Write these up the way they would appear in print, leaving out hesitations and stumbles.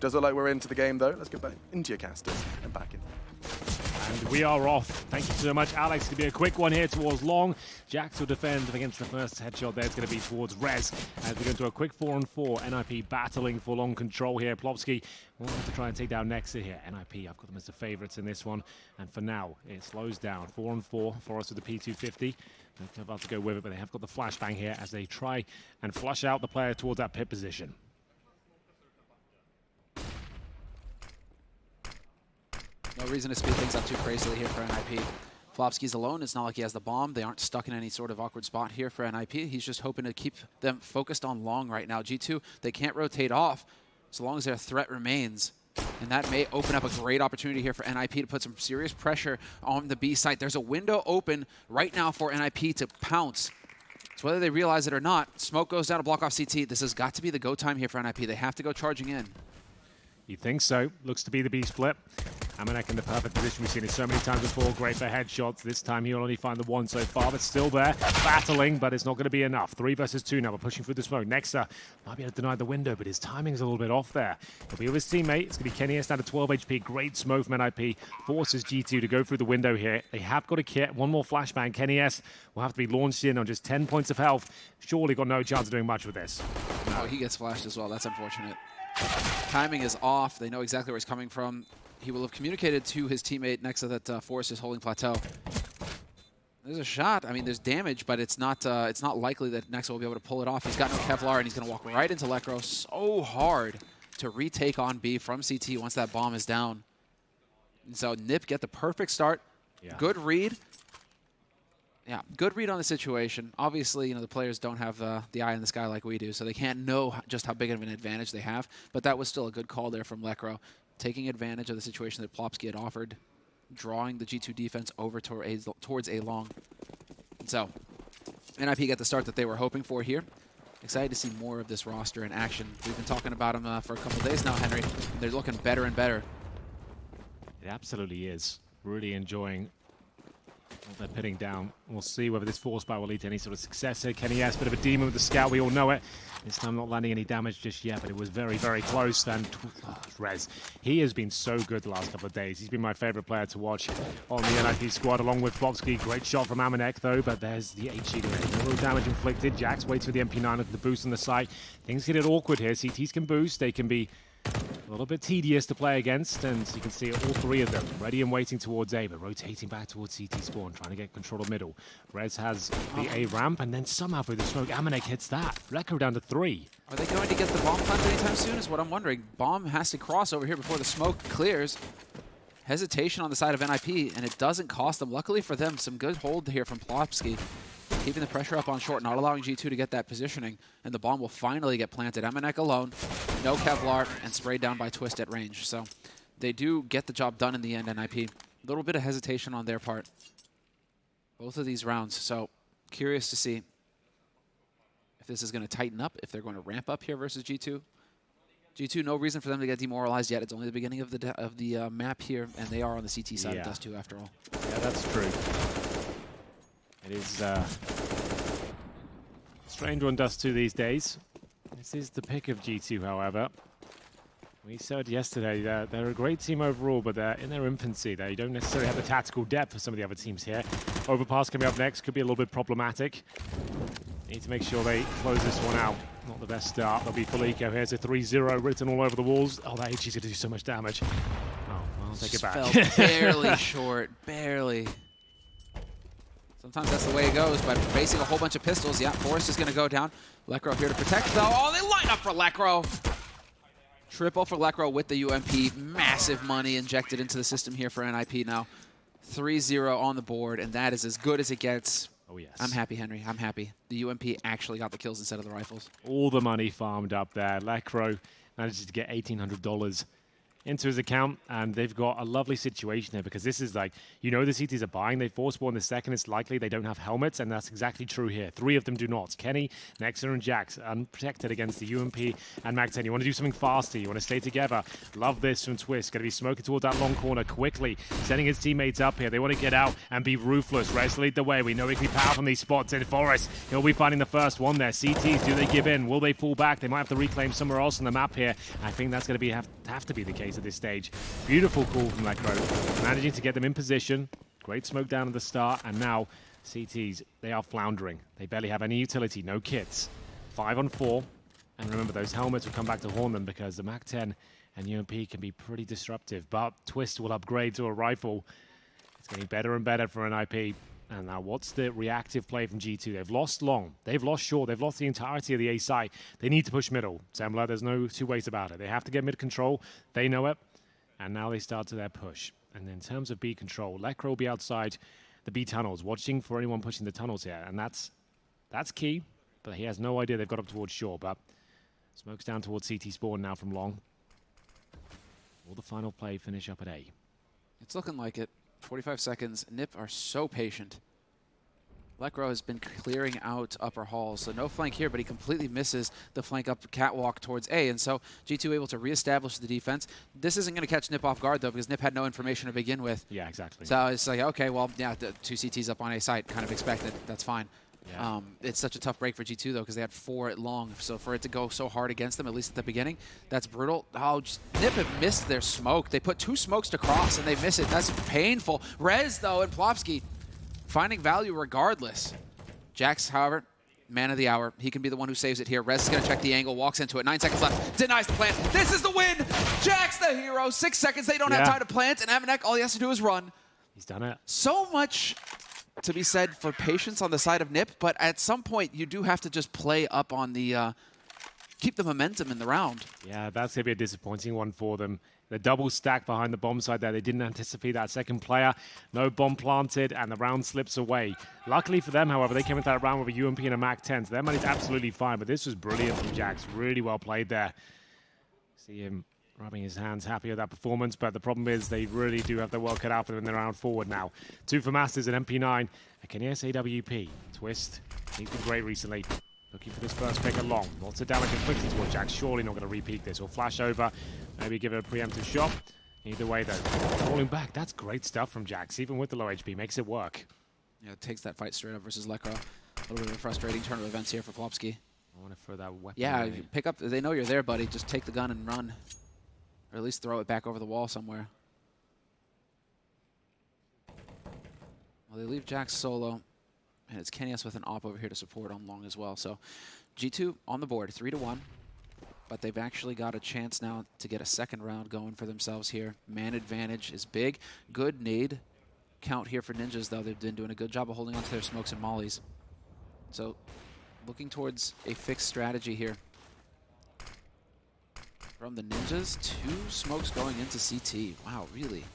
Does look like we're into the game, though. Let's get back into your casters and back in. And we are off. Thank you so much, Alex. It's going to be a quick one here towards Long. Jax will defend against the first headshot there. It's going to be towards Rez as we go into a quick 4-on-4. NiP battling for long control here. Plopsky will have to try and take down Nexa here. NiP, I've got them as the favorites in this one. And for now, it slows down. 4-on-4 for us with the P250. They're about to go with it, but they have got the flashbang here as they try and flush out the player towards that pit position. No reason to speed things up too crazily here for NiP. Plopsky's alone. It's not like he has the bomb. They aren't stuck in any sort of awkward spot here for NiP. He's just hoping to keep them focused on long right now. G2, they can't rotate off so long as their threat remains. And that may open up a great opportunity here for NiP to put some serious pressure on the B site. There's a window open right now for NiP to pounce. So whether they realize it or not, smoke goes down to block off CT. This has got to be the go time here for NiP. They have to go charging in. You think so? Looks to be the B split. Amanek in the perfect position. We've seen it so many times before. Great for headshots. This time he'll only find the one so far, but still there. Battling, but it's not going to be enough. 3 versus 2 now. We're pushing through the smoke. Nexa might be able to deny the window, but his timing's a little bit off there. He'll be with his teammate. It's going to be KennyS down to 12 HP. Great smoke from NiP. Forces G2 to go through the window here. They have got a kit. One more flashbang. KennyS will have to be launched in on just 10 points of health. Surely got no chance of doing much with this. No. Oh, he gets flashed as well. That's unfortunate. Timing is off. They know exactly where he's coming from. He will have communicated to his teammate Nexa that Forrest is holding plateau. There's a shot. I mean, there's damage, but it's not likely that Nexa will be able to pull it off. He's got no Kevlar, and he's going to walk right into Lekro. So hard to retake on B from CT once that bomb is down. And so NiP get the perfect start. Yeah. Good read. Yeah, good read on the situation. Obviously, you know, the players don't have the eye in the sky like we do, so they can't know just how big of an advantage they have. But that was still a good call there from Lekro, taking advantage of the situation that Plopsky had offered, drawing the G2 defense over towards A long. And so, NiP get the start that they were hoping for here. Excited to see more of this roster in action. We've been talking about them for a couple days now, Henry. They're looking better and better. It absolutely is. Really enjoying what they're pitting down. We'll see whether this force buy will lead to any sort of success here. KennyS, bit of a demon with the scout, we all know it. This time not landing any damage just yet, but it was very, very close. And Rez, he has been so good the last couple of days. He's been my favorite player to watch on the NiP squad, along with Plopsky. Great shot from Amanek, though, but there's the HE grenade. No real damage inflicted. Jax waits for the MP9 with the boost on the site. Things get awkward here. CTs can boost. They can be a little bit tedious to play against, and you can see all 3 of them ready and waiting towards A, but rotating back towards CT spawn, trying to get control of middle. Rez has the A ramp, and then somehow through the smoke, Amanek hits that. Lekro down to 3. Are they going to get the bomb plant anytime soon is what I'm wondering. Bomb has to cross over here before the smoke clears. Hesitation on the side of NiP, and it doesn't cost them. Luckily for them, some good hold here from Plopsky, keeping the pressure up on short, not allowing G2 to get that positioning, and the bomb will finally get planted. Amanek alone, no Kevlar, and sprayed down by Twist at range. So they do get the job done in the end, NiP. A little bit of hesitation on their part. Both of these rounds, so curious to see if this is going to tighten up, if they're going to ramp up here versus G2. G2, no reason for them to get demoralized yet. It's only the beginning of the map here, and they are on the CT side of Dust2 after all. Yeah, that's true. It is strange on Dust2 these days. This is the pick of G2, however. We said yesterday that they're a great team overall, but they're in their infancy. They don't necessarily have the tactical depth for some of the other teams here. Overpass coming up next could be a little bit problematic. Need to make sure they close this one out. Not the best start. There'll be Felico. Here's a 3-0 written all over the walls. Oh, that HE's going to do so much damage. Oh, I'll take it back. Fell barely short, barely. Sometimes that's the way it goes, but facing a whole bunch of pistols, yeah, Forrest is going to go down. Lekro here to protect, though. Oh, they line up for Lekro. Triple for Lekro with the UMP. Massive money injected into the system here for NiP now. 3-0 on the board, and that is as good as it gets. Oh, yes. I'm happy, Henry. I'm happy. The UMP actually got the kills instead of the rifles. All the money farmed up there. Lekro manages to get $1,800 into his account, and they've got a lovely situation here because this is like, the CTs are buying. They force spawn the second. It's likely they don't have helmets, and that's exactly true here. 3 of them do not. Kenny, Nexa, and Jax unprotected against the UMP and Mag10. You want to do something faster. You want to stay together. Love this from Twist. Going to be smoking towards that long corner quickly, sending his teammates up here. They want to get out and be ruthless. Rez lead the way. We know he can be powerful on these spots. In Forest, he'll be finding the first one there. CTs, do they give in? Will they fall back? They might have to reclaim somewhere else on the map here. I think that's going to be have to be the case at this stage. Beautiful call from Lekro, managing to get them in position. Great smoke down at the start, and now CTs, they are floundering. They barely have any utility, no kits. 5 on 4, and remember, those helmets will come back to haunt them because the Mag-10 and UMP can be pretty disruptive, but Twist will upgrade to a rifle. It's getting better and better for an NiP. And now what's the reactive play from G2? They've lost long. They've lost short. They've lost the entirety of the A site. They need to push middle. Zembla, there's no two ways about it. They have to get mid control. They know it. And now they start to their push. And in terms of B control, Lekro will be outside the B tunnels, watching for anyone pushing the tunnels here. And that's key. But he has no idea they've got up towards short. But smoke's down towards CT spawn now from long. Will the final play finish up at A? It's looking like it. 45 seconds. NiP are so patient. Lekro has been clearing out upper halls, so no flank here, but he completely misses the flank up catwalk towards A, and so G2 able to reestablish the defense. This isn't going to catch NiP off guard, though, because NiP had no information to begin with. Yeah, exactly. So it's like, okay, well, yeah, the 2 CTs up on A site, kind of expected. That's fine. Yeah. It's such a tough break for G2, though, because they had 4 at long. So for it to go so hard against them, at least at the beginning, that's brutal. Oh, NiP have missed their smoke. They put 2 smokes to cross, and they miss it. That's painful. Rez, though, and Plopsky finding value regardless. Jax, however, man of the hour. He can be the one who saves it here. Rez is going to check the angle, walks into it. 9 seconds left. Denies the plant. This is the win! Jax, the hero. 6 seconds. They don't have time to plant, and Amanek, all he has to do is run. He's done it. So much to be said for patience on the side of NiP, but at some point you do have to just play up on the keep the momentum in the round. Yeah, that's going to be a disappointing one for them. The double stack behind the bomb side there. They didn't anticipate that second player. No bomb planted, and the round slips away. Luckily for them, however, they came into that round with a UMP and a Mag-10, so their money's absolutely fine, but this was brilliant from Jax. Really well played there. See him rubbing his hands, happy with that performance, but the problem is they really do have their work cut out for them in the round forward now. 2 for Masters and MP9. A Kenny's AWP. Twist. He's been great recently. Looking for this first pick along. Lots of damage inflicted towards Jax. Surely not going to repeat this. Or flash over. Maybe give it a preemptive shot. Either way, though. Falling back. That's great stuff from Jax. Even with the low HP. Makes it work. Yeah, it takes that fight straight up versus Lekro. A little bit of a frustrating turn of events here for Plopsky. I want to throw that weapon. Yeah, you pick up. They know you're there, buddy. Just take the gun and run. Or at least throw it back over the wall somewhere. Well, they leave Jax solo. And it's Kenny S with an op over here to support on long as well. So G2 on the board, 3-1. But they've actually got a chance now to get a second round going for themselves here. Man advantage is big. Good nade count here for Ninjas, though. They've been doing a good job of holding on to their smokes and mollies. So looking towards a fixed strategy here. From the Ninjas, 2 smokes going into CT. Wow, really?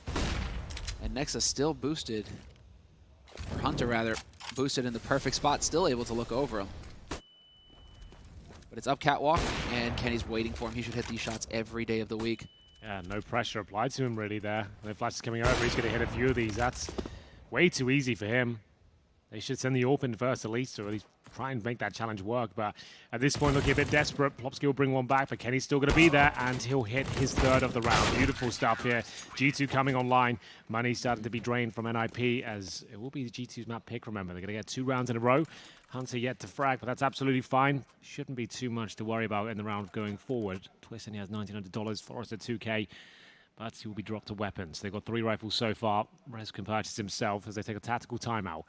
And Nexa still boosted, or Hunter rather, boosted in the perfect spot, still able to look over him. But it's up catwalk, and Kenny's waiting for him. He should hit these shots every day of the week. Yeah, no pressure applied to him really there. No flashes coming over, he's going to hit a few of these. That's way too easy for him. They should send the open first at least, or at least try and make that challenge work. But at this point, looking a bit desperate. Plopsky will bring one back, but Kenny's still going to be there, and he'll hit his 3rd of the round. Beautiful stuff here. G2 coming online. Money starting to be drained from NiP, as it will be the G2's map pick, remember. They're going to get 2 rounds in a row. Hunter yet to frag, but that's absolutely fine. Shouldn't be too much to worry about in the round going forward. Twist only has $1,900, Forrest at 2K. But he will be dropped to weapons. They've got 3 rifles so far. Rez can purchase himself as they take a tactical timeout.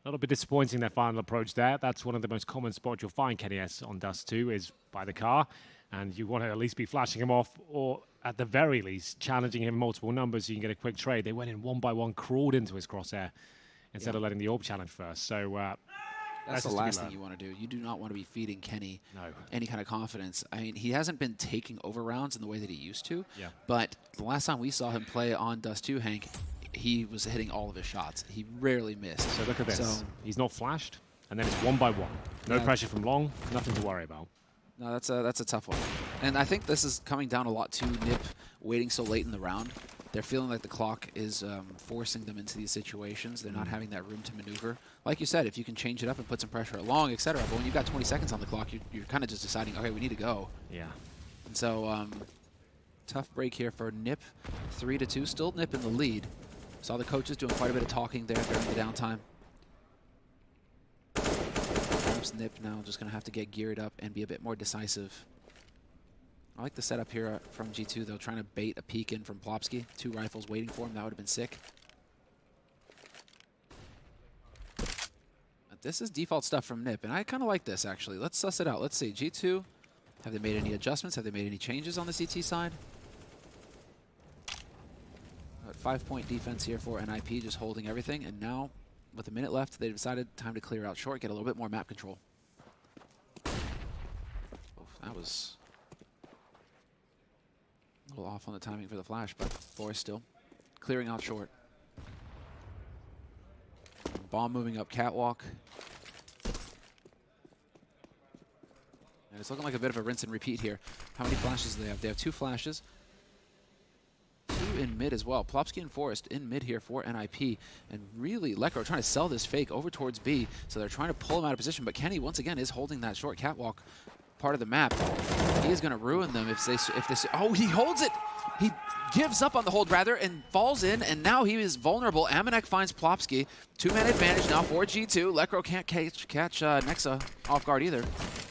A little bit disappointing, their final approach there. That's one of the most common spots you'll find Kenny S on Dust2 is by the car. And you want to at least be flashing him off, or at the very least, challenging him multiple numbers so you can get a quick trade. They went in 1 by 1, crawled into his crosshair instead of letting the orb challenge first. So that's the last thing you want to do. You do not want to be feeding Kenny any kind of confidence. I mean, he hasn't been taking over rounds in the way that he used to. Yeah. But the last time we saw him play on Dust2, Hank, he was hitting all of his shots. He rarely missed. So look at this. He's not flashed, and then it's 1 by 1. No pressure from long, nothing to worry about. No, that's a tough one. And I think this is coming down a lot to NiP waiting so late in the round. They're feeling like the clock is forcing them into these situations. They're not having that room to maneuver. Like you said, if you can change it up and put some pressure along, etc. But when you've got 20 seconds on the clock, you're kind of just deciding, okay, we need to go. Yeah. And so, tough break here for NiP. 3-2, still NiP in the lead. Saw the coaches doing quite a bit of talking there during the downtime. Perhaps NiP now just going to have to get geared up and be a bit more decisive. I like the setup here from G2, though, trying to bait a peek in from Plopsky. 2 rifles waiting for him. That would have been sick. But this is default stuff from NiP, and I kind of like this, actually. Let's suss it out. Let's see. G2, have they made any adjustments? Have they made any changes on the CT side? 5-point defense here for NiP, just holding everything. And now, with a minute left, they decided time to clear out short, get a little bit more map control. Oof, that was a little off on the timing for the flash, but Forrest still clearing out short. Bomb moving up catwalk. And it's looking like a bit of a rinse and repeat here. How many flashes do they have? They have 2 flashes. 2 in mid as well. Plopsky and Forrest in mid here for NiP. And really, Lekro trying to sell this fake over towards B. So they're trying to pull him out of position. But Kenny, once again, is holding that short catwalk part of the map. He is going to ruin them if they. Oh, he holds it! He gives up on the hold, rather, and falls in. And now he is vulnerable. Amanek finds Plopsky. 2-man advantage now for G2. Lekro can't catch Nexa off guard either.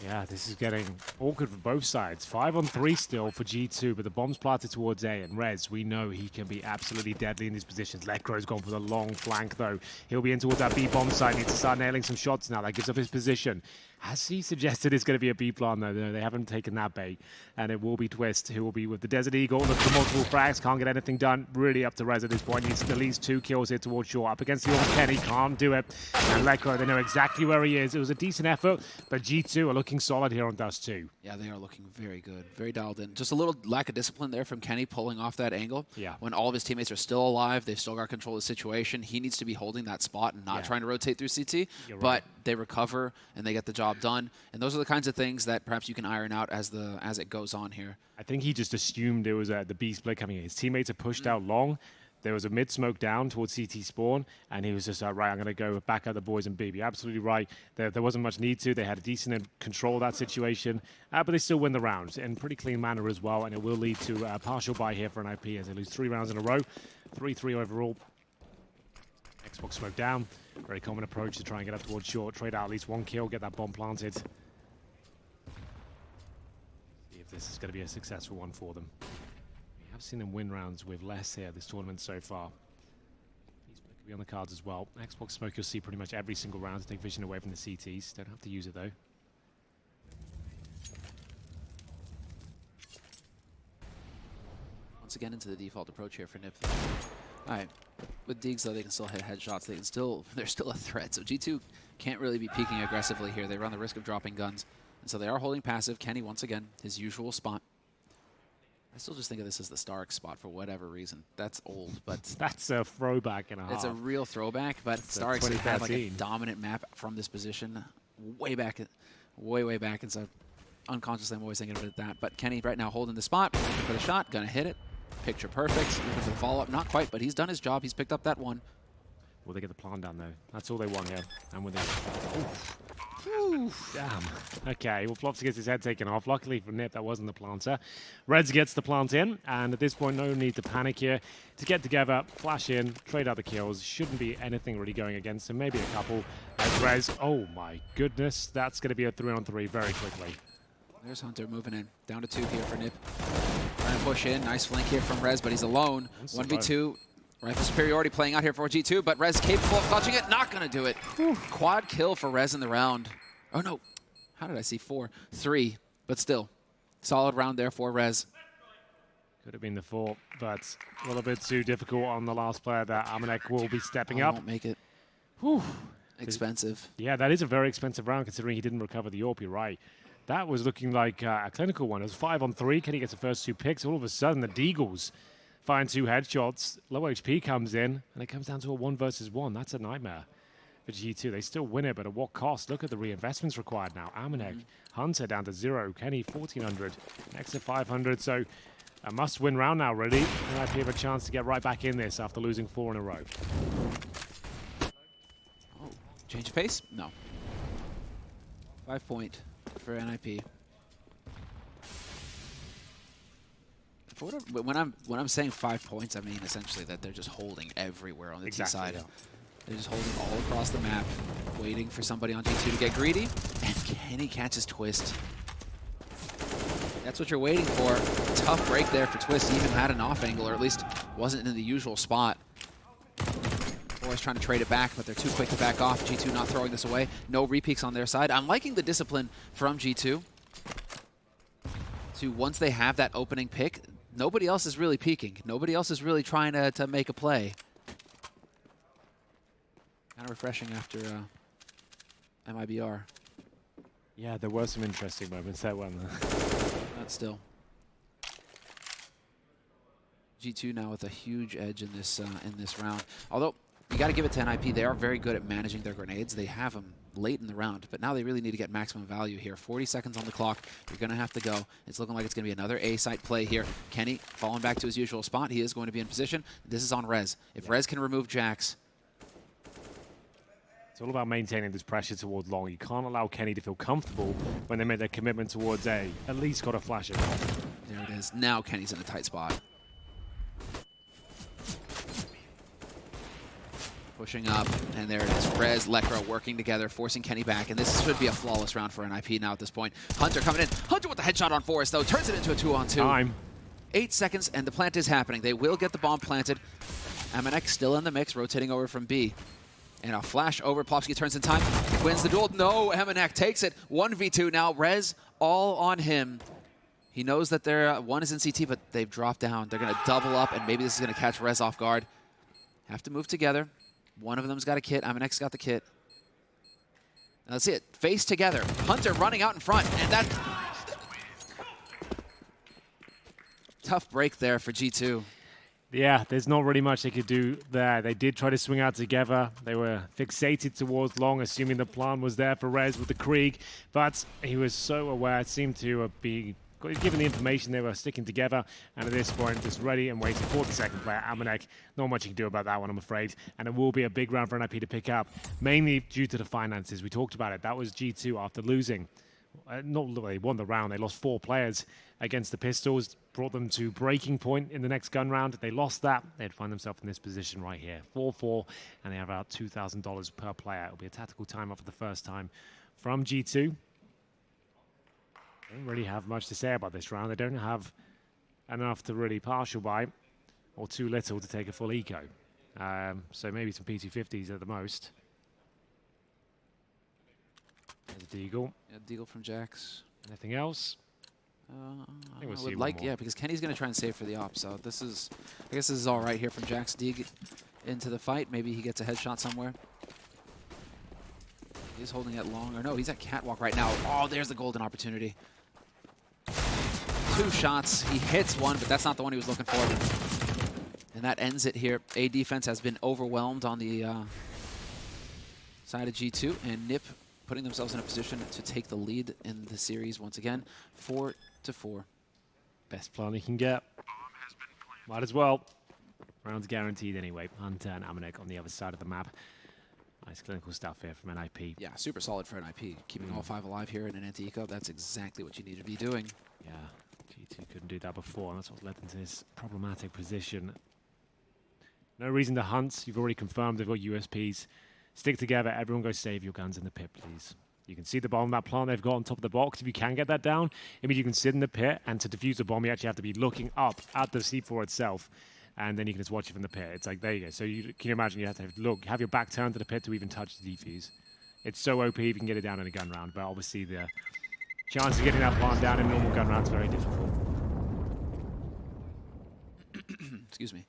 Yeah, this is getting awkward for both sides. 5-on-3 still for G2, but the bomb's planted towards A, and Rez, we know he can be absolutely deadly in these positions. Lekro's gone for the long flank, though. He'll be in towards that B bomb side. Needs to start nailing some shots now. That gives up his position. As he suggested, it's going to be a B plan, though. No, they haven't taken that bait, and it will be Twist, who will be with the Desert Eagle. Look for multiple frags, can't get anything done. Really up to Rez at this point. Needs at least 2 kills here towards short. Up against the old Kenny, can't do it. And Lekro, they know exactly where he is. It was a decent effort, but G2 are looking solid here on Dust2. Yeah, they are looking very good, very dialed in. Just a little lack of discipline there from Kenny pulling off that angle. Yeah. When all of his teammates are still alive, they've still got control of the situation. He needs to be holding that spot and not trying to rotate through CT. You're but right. they recover and they get the job done. And those are the kinds of things that perhaps you can iron out as it goes on here. I think he just assumed there was the B split coming in. His teammates are pushed out long. There was a mid smoke down towards CT spawn, and he was just like, right, I'm going to go back at the boys and B. You're absolutely right. There wasn't much need to. They had a decent control of that situation, but they still win the round in pretty clean manner as well, and it will lead to a partial bye here for NiP as they lose 3 rounds in a row. 3-3 overall. Xbox smoke down. Very common approach to try and get up towards short. Trade out at least 1 kill, get that bomb planted. See if this is going to be a successful one for them. I've seen them win rounds with less here this tournament so far. These could be on the cards as well. Xbox smoke you'll see pretty much every single round to take vision away from the CTs. Don't have to use it though. Once again into the default approach here for NiP. All right, with Deegs though, they can still hit headshots. They're still a threat. So G2 can't really be peeking aggressively here. They run the risk of dropping guns, and so they are holding passive. Kenny once again, his usual spot. I still just think of this as the Stark spot for whatever reason. That's old, but that's a throwback and a half. It's a real throwback, but Starks have like a dominant map from this position way back, way back, and so unconsciously I'm always thinking of it that. But Kenny right now holding the spot, looking for the shot, gonna hit it. Picture perfect, looking for the follow-up, not quite, but he's done his job. He's picked up that one. Will they get the plan down though? That's all they want here. And with it. Damn. Okay, well, Plopsky gets his head taken off. Luckily for NiP, that wasn't the planter. Reds gets the plant in, and at this point, no need to panic here. To get together, flash in, trade out the kills. Shouldn't be anything really going against him. Maybe a couple. As Rez, oh my goodness, that's going to be a 3-on-3 very quickly. There's Hunter moving in. Down to 2 here for NiP. Trying to push in. Nice flank here from Rez, but he's alone. 1v2. Rifle superiority playing out here for G2, but Rez capable of clutching it. Not going to do it. Quad kill for Rez in the round. Oh, no. How did I see 4? 3, but still. Solid round there for Rez. Could have been the 4, but a little bit too difficult on the last player that Amanek will be stepping up. Won't make it. Whew. Expensive. Yeah, that is a very expensive round considering he didn't recover the AWP, you're right. That was looking like a clinical one. It was 5-on-3. Kenny gets the first 2 picks. All of a sudden, the Deagles find 2 headshots. Low HP comes in, and it comes down to a 1 versus 1. That's a nightmare. for G2. They still win it, but at what cost? Look at the reinvestments required now. Amanek, Hunter down to 0, Kenny 1,400, Nexa 500. So a must-win round now, really. And NiP have a chance to get right back in this after losing 4 in a row. Oh, change of pace? No. 5 point for NiP. When I'm saying 5 points, I mean essentially that they're just holding everywhere on the T side. Yeah. They're just holding all across the map, waiting for somebody on G2 to get greedy, and Kenny catches Twist. That's what you're waiting for. Tough break there for Twist. He even had an off angle, or at least wasn't in the usual spot. Boys trying to trade it back, but they're too quick to back off. G2 not throwing this away. No re-peeks on their side. I'm liking the discipline from G2. So once they have that opening pick, nobody else is really peeking. Nobody else is really trying to make a play. Kind of refreshing after MIBR. Yeah, there were some interesting moments there, weren't there? Not still. G2 now with a huge edge in this round. Although you got to give it to NiP, they are very good at managing their grenades. They have them late in the round, but now they really need to get maximum value here. 40 seconds on the clock. You're going to have to go. It's looking like it's going to be another A-site play here. Kenny falling back to his usual spot. He is going to be in position. This is on Rez. If Rez can remove Jax. It's all about maintaining this pressure towards long. You can't allow Kenny to feel comfortable when they make their commitment towards A. At least got to flash it. There it is. Now Kenny's in a tight spot. Pushing up, and there it is. Rez, Lekra working together, forcing Kenny back, and this should be a flawless round for NiP now at this point. Hunter coming in. Hunter with the headshot on Forest, though, turns it into a 2-on-2. Time. 8 seconds, and the plant is happening. They will get the bomb planted. Amanek still in the mix, rotating over from B. And a flash over. Plopsky turns in time, wins the duel. No, Amanek takes it. 1v2 now. Rez all on him. He knows that one is in CT, but they've dropped down. They're going to double up, and maybe this is going to catch Rez off guard. Have to move together. One of them's got a kit. Amanek's got the kit. Now let's see it. Face together. Hunter running out in front, and that tough break there for G2. Yeah, there's not really much they could do there. They did try to swing out together. They were fixated towards long, assuming the plan was there for Rez with the Krieg, but he was so aware, it seemed to be given the information they were sticking together, and at this point, just ready and waiting for the second player, Amanek. Not much you can do about that one, I'm afraid, and it will be a big round for NiP to pick up, mainly due to the finances. We talked about it. That was G2 after losing. They won the round. They lost 4 players against the Pistols, brought them to breaking point in the next gun round. If they lost that, they'd find themselves in this position right here. 4-4, and they have about $2,000 per player. It'll be a tactical timeout for the first time from G2. They don't really have much to say about this round. They don't have enough to really partial by, or too little to take a full eco. So maybe some P250s at the most. There's a Deagle. Yeah, Deagle from Jax. Anything else? I would like, yeah, because Kenny's going to try and save for the op. So this is, I guess this is all right here from Jax. Dig into the fight. Maybe he gets a headshot somewhere. He's holding it long, or no, he's at catwalk right now. Oh, there's the golden opportunity. 2 shots. He hits one, but that's not the one he was looking for. And that ends it here. A defense has been overwhelmed on the side of G2, and NiP putting themselves in a position to take the lead in the series once again, 4-4. Best plan you can get. Might as well. Rounds guaranteed anyway. Hunter and Amanek on the other side of the map. Nice clinical stuff here from NiP. Yeah, super solid for NiP. Keeping all 5 alive here in an anti-eco, that's exactly what you need to be doing. Yeah, G2 couldn't do that before, and that's what led them to this problematic position. No reason to hunt. You've already confirmed they've got USPs. Stick together. Everyone go save your guns in the pit, please. You can see the bomb, that plant they've got on top of the box. If you can get that down, it means you can sit in the pit, and to defuse the bomb, you actually have to be looking up at the C4 itself, and then you can just watch it from the pit. It's like, there you go. So can you imagine you have to have your back turned to the pit to even touch the defuse. It's so OP if you can get it down in a gun round, but obviously the chance of getting that plant down in normal gun rounds is very difficult. Excuse me.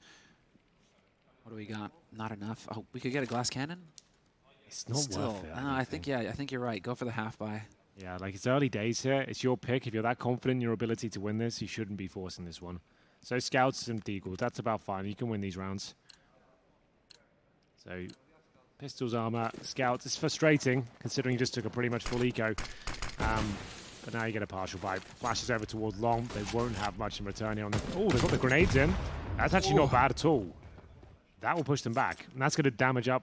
What do we got? Not enough. Oh, we could get a glass cannon? It's not worth it. I think you're right. Go for the half buy. Yeah, like it's early days here. It's your pick. If you're that confident in your ability to win this, you shouldn't be forcing this one. So scouts and deagles, that's about fine. You can win these rounds. So Pistols, armor, scouts. It's frustrating considering you just took a pretty much full eco. But now you get a partial bite. Flashes over towards long. They won't have much in return here on the... Oh, they've got the grenades in. That's actually not bad at all. That will push them back. And that's going to damage up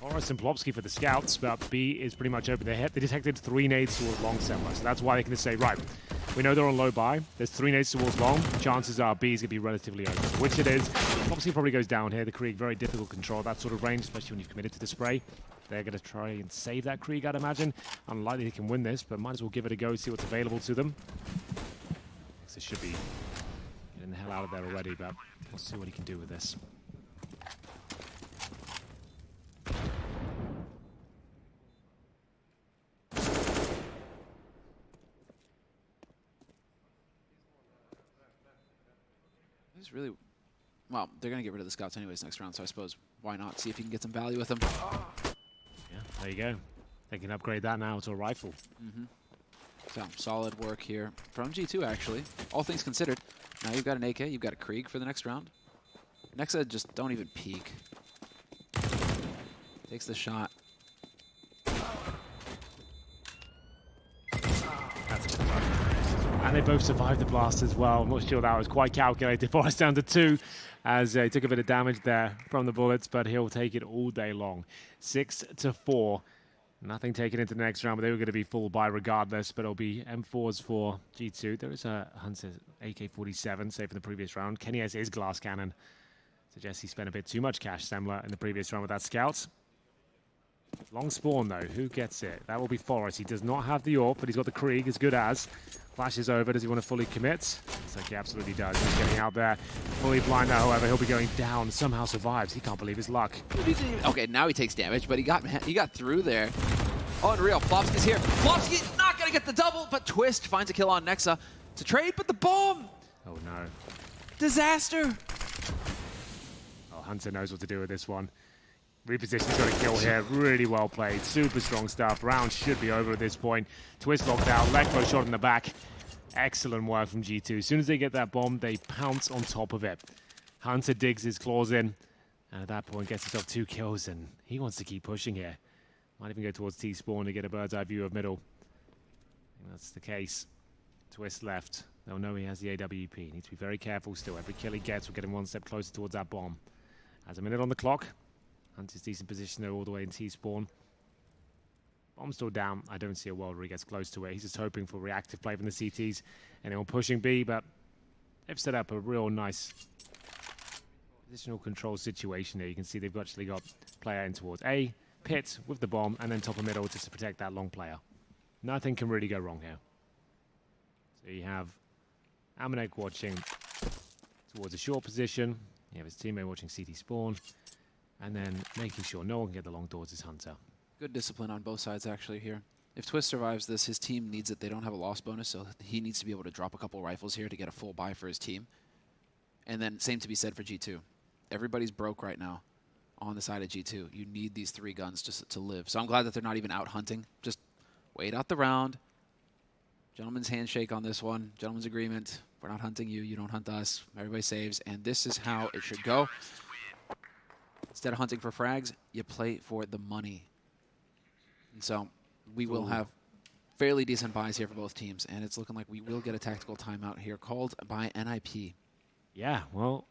Forrest and Plopsky for the scouts, but B is pretty much open. They detected 3 nades towards long somewhere, so that's why they can just say, right, we know they're on low buy. There's 3 nades towards long. Chances are B is going to be relatively open, which it is. Plopsky probably goes down here. The Krieg, very difficult to control that sort of range, especially when you've committed to the spray. They're going to try and save that Krieg, I'd imagine. Unlikely they can win this, but might as well give it a go, see what's available to them. This should be getting the hell out of there already, but we'll see what he can do with this. It's really... Well, they're going to get rid of the scouts anyways next round, so I suppose why not? See if you can get some value with them. Yeah, there you go. They can upgrade that now to a rifle. So, solid work here from G2, actually. All things considered. Now you've got an AK, you've got a Krieg for the next round. Nexa just don't even peek. Takes the shot. That's a good run. And they both survived the blast as well. I'm not sure that was quite calculated. Forrest down to 2 as he took a bit of damage there from the bullets, but he'll take it all day long. 6-4. Nothing taken into the next round, but they were going to be full buy regardless, but it'll be M4s for G2. There is a Hunter AK-47, save for the previous round. Kenny has his glass cannon. Suggests he spent a bit too much cash, Semler, in the previous round with that scout. Long spawn, though. Who gets it? That will be Forrest. He does not have the AWP, but he's got the Krieg as good as. Flashes over. Does he want to fully commit? Looks like he absolutely does. He's getting out there. Fully blind now, however. He'll be going down. Somehow survives. He can't believe his luck. Okay, now he takes damage, but he got through there. Unreal. Plopsky's here. Plopsky not going to get the double, but Twist finds a kill on Nexa to trade, but the bomb! Oh, no. Disaster! Oh, Hunter knows what to do with this one. Reposition's got a kill here. Really well played. Super strong stuff. Round should be over at this point. Twist locked out. Lekbo shot in the back. Excellent work from G2. As soon as they get that bomb, they pounce on top of it. Hunter digs his claws in. And at that point, gets himself 2 kills. And he wants to keep pushing here. Might even go towards T-spawn to get a bird's eye view of middle. I think that's the case. Twist left. They'll know he has the AWP. He needs to be very careful still. Every kill he gets will get him 1 step closer towards that bomb. Has a minute on the clock. Hunter's decent position there all the way in T-spawn. Bomb's still down. I don't see a world where he gets close to it. He's just hoping for reactive play from the CTs. Anyone pushing B, but they've set up a real nice positional control situation here. You can see they've actually got player in towards A, pit with the bomb, and then top of middle just to protect that long player. Nothing can really go wrong here. So you have Amanek watching towards a short position. You have his teammate watching CT spawn. And then making sure no one can get the long doors is Hunter. Good discipline on both sides, actually, here. If Twist survives this, his team needs it. They don't have a loss bonus, so he needs to be able to drop a couple rifles here to get a full buy for his team. And then same to be said for G2. Everybody's broke right now on the side of G2. You need these 3 guns just to live. So I'm glad that they're not even out hunting. Just wait out the round. Gentleman's handshake on this one. Gentleman's agreement. We're not hunting you. You don't hunt us. Everybody saves. And this is how it should go. Instead of hunting for frags, you play for the money. And so we will have fairly decent buys here for both teams, and it's looking like we will get a tactical timeout here called by NiP. Yeah, well,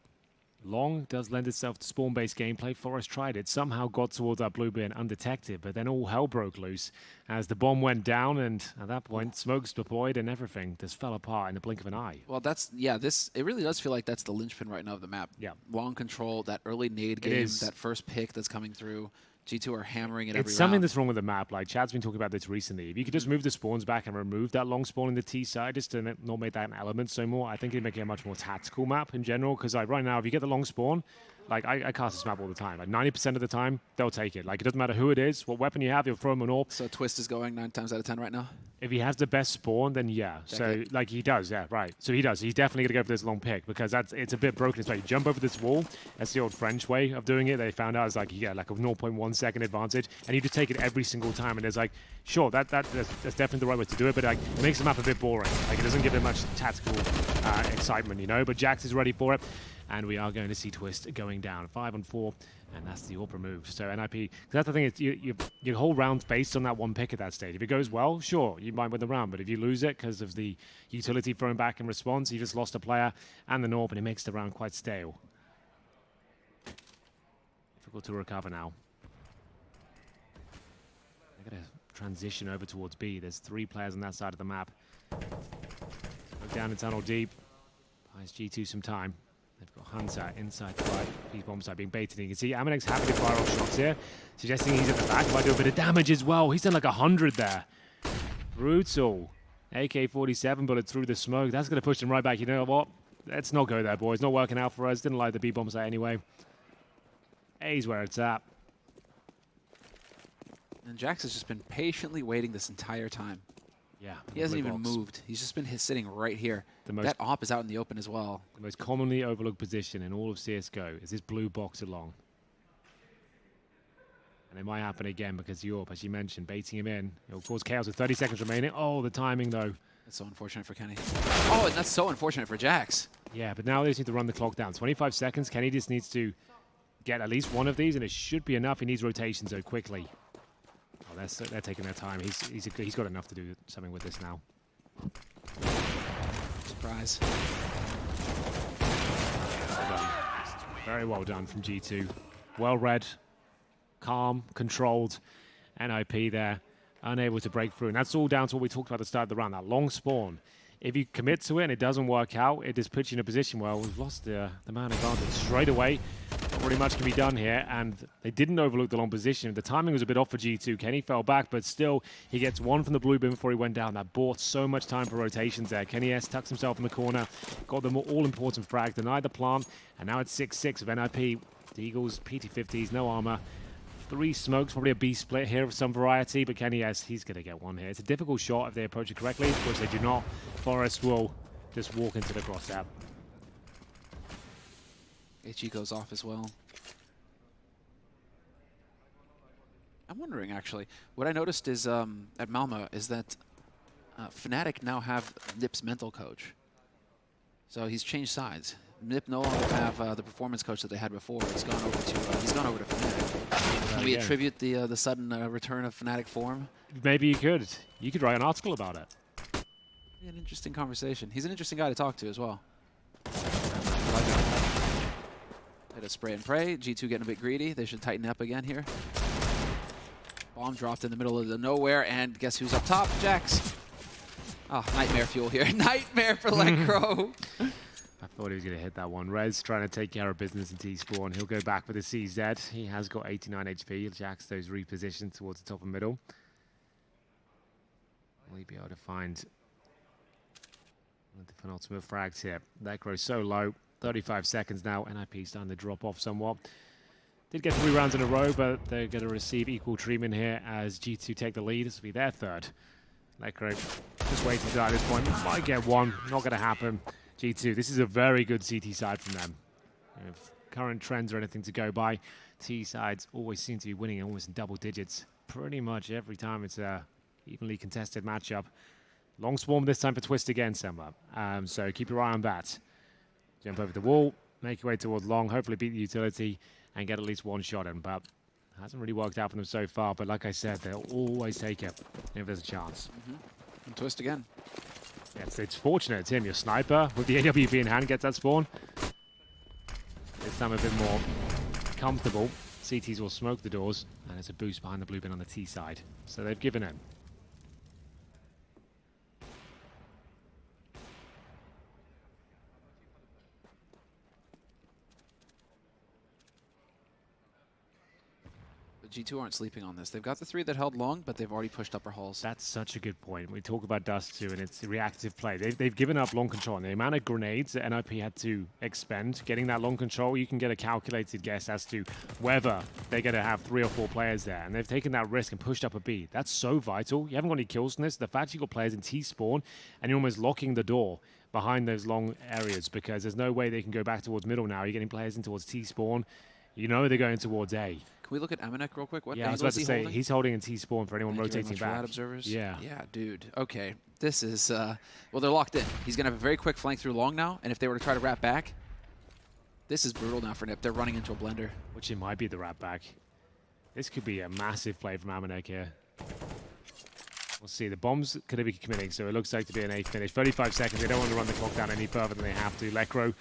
Long does lend itself to spawn-based gameplay. Forrest tried it, somehow got towards that blue bin undetected, but then all hell broke loose as the bomb went down, and at that point, smokes deployed and everything just fell apart in the blink of an eye. Well, that's, yeah, it really does feel like that's the linchpin right now of the map. Yeah. Long control, that early nade game, that first pick that's coming through. G2 are hammering it every round. It's something that's wrong with the map. Like, Chad's been talking about this recently. If you could just move the spawns back and remove that long spawn in the T side, just to not make that an element so more, I think it'd make it a much more tactical map in general. Because, like, right now, if you get the long spawn, like, I cast this map all the time. Like, 90% of the time, they'll take it. Like, it doesn't matter who it is, what weapon you have, you'll throw them an AWP. So Twist is going 9 times out of 10 right now? If he has the best spawn, then yeah. So, like, he does, yeah, right. So he does. He's definitely going to go for this long pick because it's a bit broken. It's like you jump over this wall. That's the old French way of doing it. They found out it's like you get like a 0.1 second advantage, and you just take it every single time. And it's like, sure, that's definitely the right way to do it, but like, it makes the map a bit boring. Like, it doesn't give it much tactical excitement, you know? But Jax is ready for it. and we are going to see Twist going down 5-on-4, and that's the AWPR move. So NiP, that's the thing, is your whole round's based on that one pick at that stage. If it goes well, sure, you might win the round, but if you lose it because of the utility thrown back in response, you just lost a player and the AWP, and it makes the round quite stale. Difficult to recover now. They're going to transition over towards B. There's 3 players on that side of the map. Look down in tunnel deep. Buys G2 some time. They've got Hunter inside the right. He's bomb side being baited. You can see Amanek's happy to fire off shots here, suggesting he's at the back. Might do a bit of damage as well. He's done like 100 there. Brutal. AK-47 bullet through the smoke. That's going to push him right back. You know what? Let's not go there, boys. Not working out for us. Didn't like the B bomb site anyway. A's where it's at. And Jax has just been patiently waiting this entire time. Yeah. He hasn't even moved. He's just been sitting right here. That AWP is out in the open as well. The most commonly overlooked position in all of CSGO is this blue box along. And it might happen again because Yorp, as you mentioned, baiting him in. It'll cause chaos with 30 seconds remaining. Oh, the timing, though. That's so unfortunate for Kenny. Oh, and that's so unfortunate for Jax. Yeah, but now they just need to run the clock down. 25 seconds. Kenny just needs to get at least one of these, and it should be enough. He needs rotations, though, quickly. Oh, they're taking their time. He's got enough to do something with this now. Surprise. Well done. Very well done from G2. Well read, calm, controlled. NiP there, unable to break through. And that's all down to what we talked about at the start of the round, that long spawn. If you commit to it and it doesn't work out, it just puts you in a position where we've lost the man advantage straight away. Not really much can be done here, and they didn't overlook the long position. The timing was a bit off for G2. Kenny fell back, but still, he gets one from the blue bin before he went down. That bought so much time for rotations there. Kenny S tucks himself in the corner, got the all-important frag, denied the plant, and now it's 6-6 of NiP. The Eagles, PT-50s, no armor. 3 smokes, probably a B split here of some variety, but Kenny S, he's going to get one here. It's a difficult shot if they approach it correctly, which they do not. Forrest will just walk into the crosshair. HE goes off as well. I'm wondering, actually, what I noticed is at Malmo is that Fnatic now have NiP's mental coach. So he's changed sides. NiP no longer have the performance coach that they had before. He's gone over to Fnatic. Can we attribute the sudden return of Fnatic form? Maybe you could. You could write an article about it. An interesting conversation. He's an interesting guy to talk to as well. Hit a spray and pray. G2 getting a bit greedy. They should tighten up again here. Bomb dropped in the middle of the nowhere, and guess who's up top? Jax. Oh, nightmare fuel here. Nightmare for Lekro. I thought he was going to hit that one. Rez trying to take care of business in T-Spawn. He'll go back with a CZ. He has got 89 HP. Jax those repositioned towards the top and middle. Will he be able to find the penultimate frags here? Lekro so low. 35 seconds now. NiP starting to drop off somewhat. Did get 3 rounds in a row, but they're going to receive equal treatment here as G2 take the lead. This will be their third. Lekro just waiting to die at this point. Might get one. Not going to happen. G2, this is a very good CT side from them. If current trends are anything to go by, T sides always seem to be winning almost in double digits. Pretty much every time it's a evenly contested matchup. Long swarm this time for Twist again, Semba. So keep your eye on that. Jump over the wall, make your way towards long, hopefully beat the utility and get at least one shot in. But it hasn't really worked out for them so far. But like I said, they'll always take it if there's a chance. And Twist again. Yes, it's fortunate it's him, your sniper, with the AWP in hand, gets that spawn. This time a bit more comfortable. CTs will smoke the doors, and it's a boost behind the blue bin on the T side. So they've given in. G2 aren't sleeping on this. They've got the 3 that held long, but they've already pushed upper halls. That's such a good point. We talk about Dust2 and it's the reactive play. They've given up long control. And the amount of grenades that NiP had to expend, getting that long control, you can get a calculated guess as to whether they're going to have 3 or 4 players there. And they've taken that risk and pushed up a B. That's so vital. You haven't got any kills from this. The fact you've got players in T-spawn and you're almost locking the door behind those long areas because there's no way they can go back towards middle now. You're getting players in towards T-spawn. You know they're going towards A. Can we look at Amanek real quick? What I was about to say, holding? he's holding in T-spawn for anyone Thank rotating back. Observers. Yeah. Yeah, dude. Okay. This is, well, they're locked in. He's going to have a very quick flank through long now, and if they were to try to wrap back, This is brutal now for NiP. They're running into a blender. Which it might be the rat back. This could be a massive play from Amanek here. We'll see. The bombs could be committing, so it looks like to be an 8th finish. 35 seconds. They don't want to run the clock down any further than they have to. Lekro,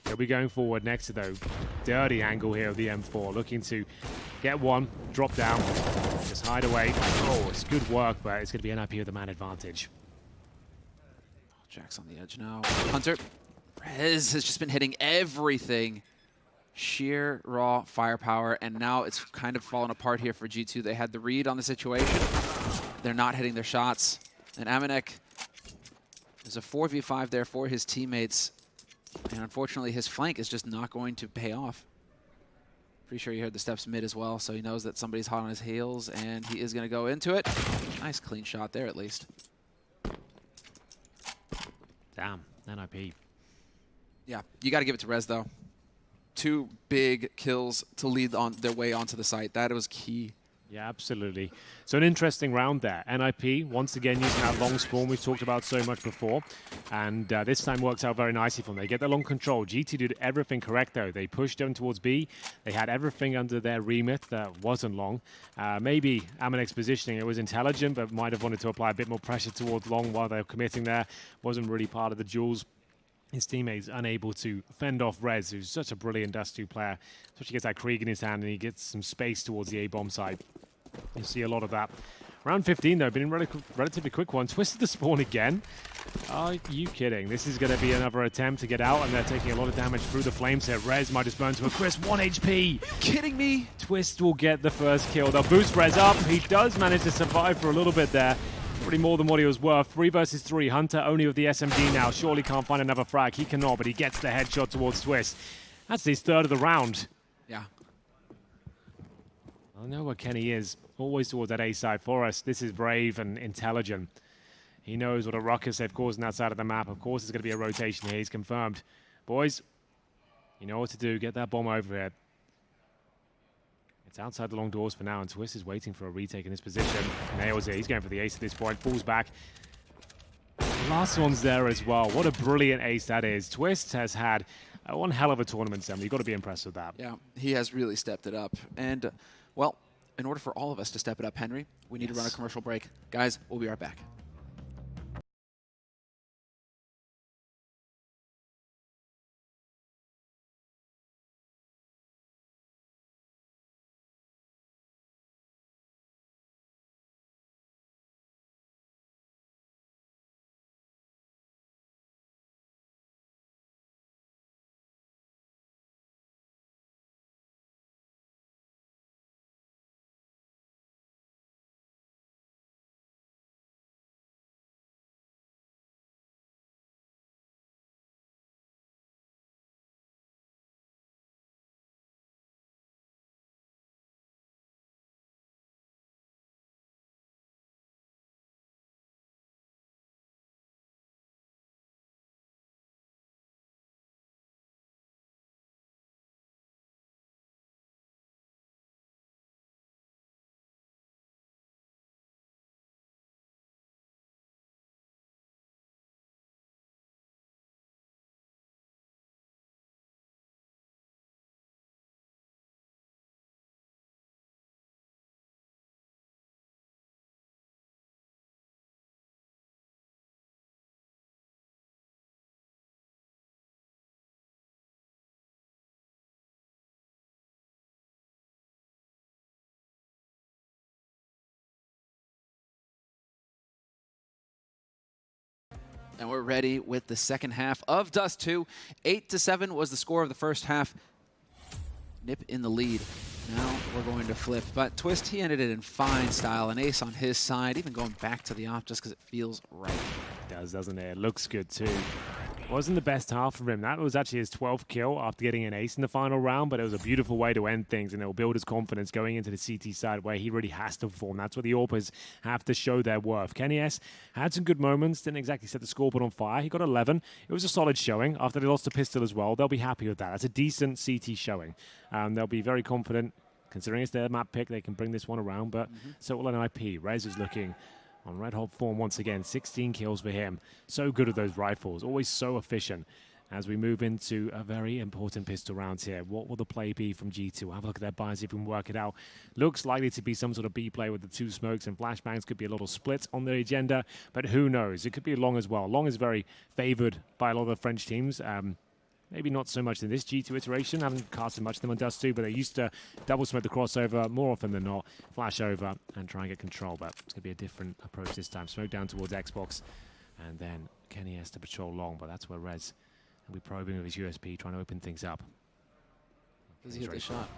he'll be going forward next to the dirty angle here of the M4. Looking to get one, drop down, just hide away. Oh, it's good work, but it's going to be NiP with the man advantage. Jack's on the edge now. Hunter. Rez has just been hitting everything. Sheer raw firepower, and now it's kind of fallen apart here for G2. They had the read on the situation. They're not hitting their shots. And Amanek, there's a 4v5 there for his teammates. And unfortunately, his flank is just not going to pay off. Pretty sure you heard the steps mid as well, so he knows that somebody's hot on his heels, and he is going to go into it. Nice clean shot there, at least. Damn, NiP. Yeah, you got to give it to Rez, though. 2 big kills to lead on their way onto the site. That was key. Yeah, absolutely. So an interesting round there. NiP, once again, using that long spawn we've talked about so much before. And this time works out very nicely for them. They get the long control. GT did everything correct, though. They pushed them towards B. They had everything under their remit that wasn't long. Maybe Amanek's positioning, it was intelligent, but might have wanted to apply a bit more pressure towards long while they were committing there. Wasn't really part of the duels. His teammates unable to fend off Rez, who's such a brilliant Dust2 player. Especially gets that Krieg in his hand and he gets some space towards the A-bomb side. You'll see a lot of that. Round 15, though, been a relatively quick one. Twisted the spawn again. Are you kidding? This is going to be another attempt to get out, and they're taking a lot of damage through the flames here. Rez might just burn to a crisp. 1 HP. Kidding me? Twist will get the first kill. They'll boost Rez up. He does manage to survive for a little bit there. Pretty more than what he was worth. 3 versus 3. Hunter only with the SMG now. Surely can't find another frag. He cannot, but he gets the headshot towards Twist. That's his 3rd of the round. Yeah. I know where Kenny is. Always towards that A side for us. This is brave and intelligent. He knows what a ruckus they've caused on that side of the map. Of course, there's going to be a rotation here. He's confirmed. Boys, you know what to do. Get that bomb over here. It's outside the long doors for now, and Twist is waiting for a retake in this position. Nails it. He's going for the ace at this point. Falls back. The last one's there as well. What a brilliant ace that is. Twist has had one hell of a tournament, Sam. You've got to be impressed with that. Yeah, he has really stepped it up. And, well, in order for all of us to step it up, Henry, we need to run a commercial break. Guys, we'll be right back. And we're ready with the second half of Dust2. 8-7 was the score of the first half. NiP in the lead. Now we're going to flip. But Twist, he ended it in fine style. An ace on his side, even going back to the off just because it feels right. It does, doesn't it? It looks good too. Wasn't the best half for him. That was actually his 12th kill after getting an ace in the final round, but it was a beautiful way to end things, and it will build his confidence going into the CT side where he really has to perform. That's where the AWPers have to show their worth. Kenny S had some good moments, didn't exactly set the scoreboard on fire. He got 11. It was a solid showing. After they lost the pistol as well, they'll be happy with that. That's a decent CT showing. They'll be very confident. Considering it's their map pick, they can bring this one around, but so will NiP. Rez is looking on red hot form once again. 16 kills for him. So good at those rifles. Always so efficient. as we move into a very important pistol round here. What will the play be from G2? We'll have a look at their buy, see if we can work it out. Looks likely to be some sort of B play with the 2 smokes and flashbangs. Could be a little split on the agenda, but who knows? It could be Long as well. Long is very favored by a lot of the French teams. Maybe not so much in this G2 iteration. Haven't casted much of them on Dust2, but they used to double smoke the crossover more often than not, flash over and try and get control. But it's going to be a different approach this time. Smoke down towards Xbox, and then Kenny has to patrol Long, but that's where Rez will be probing with his USP, trying to open things up. Does he get the shot?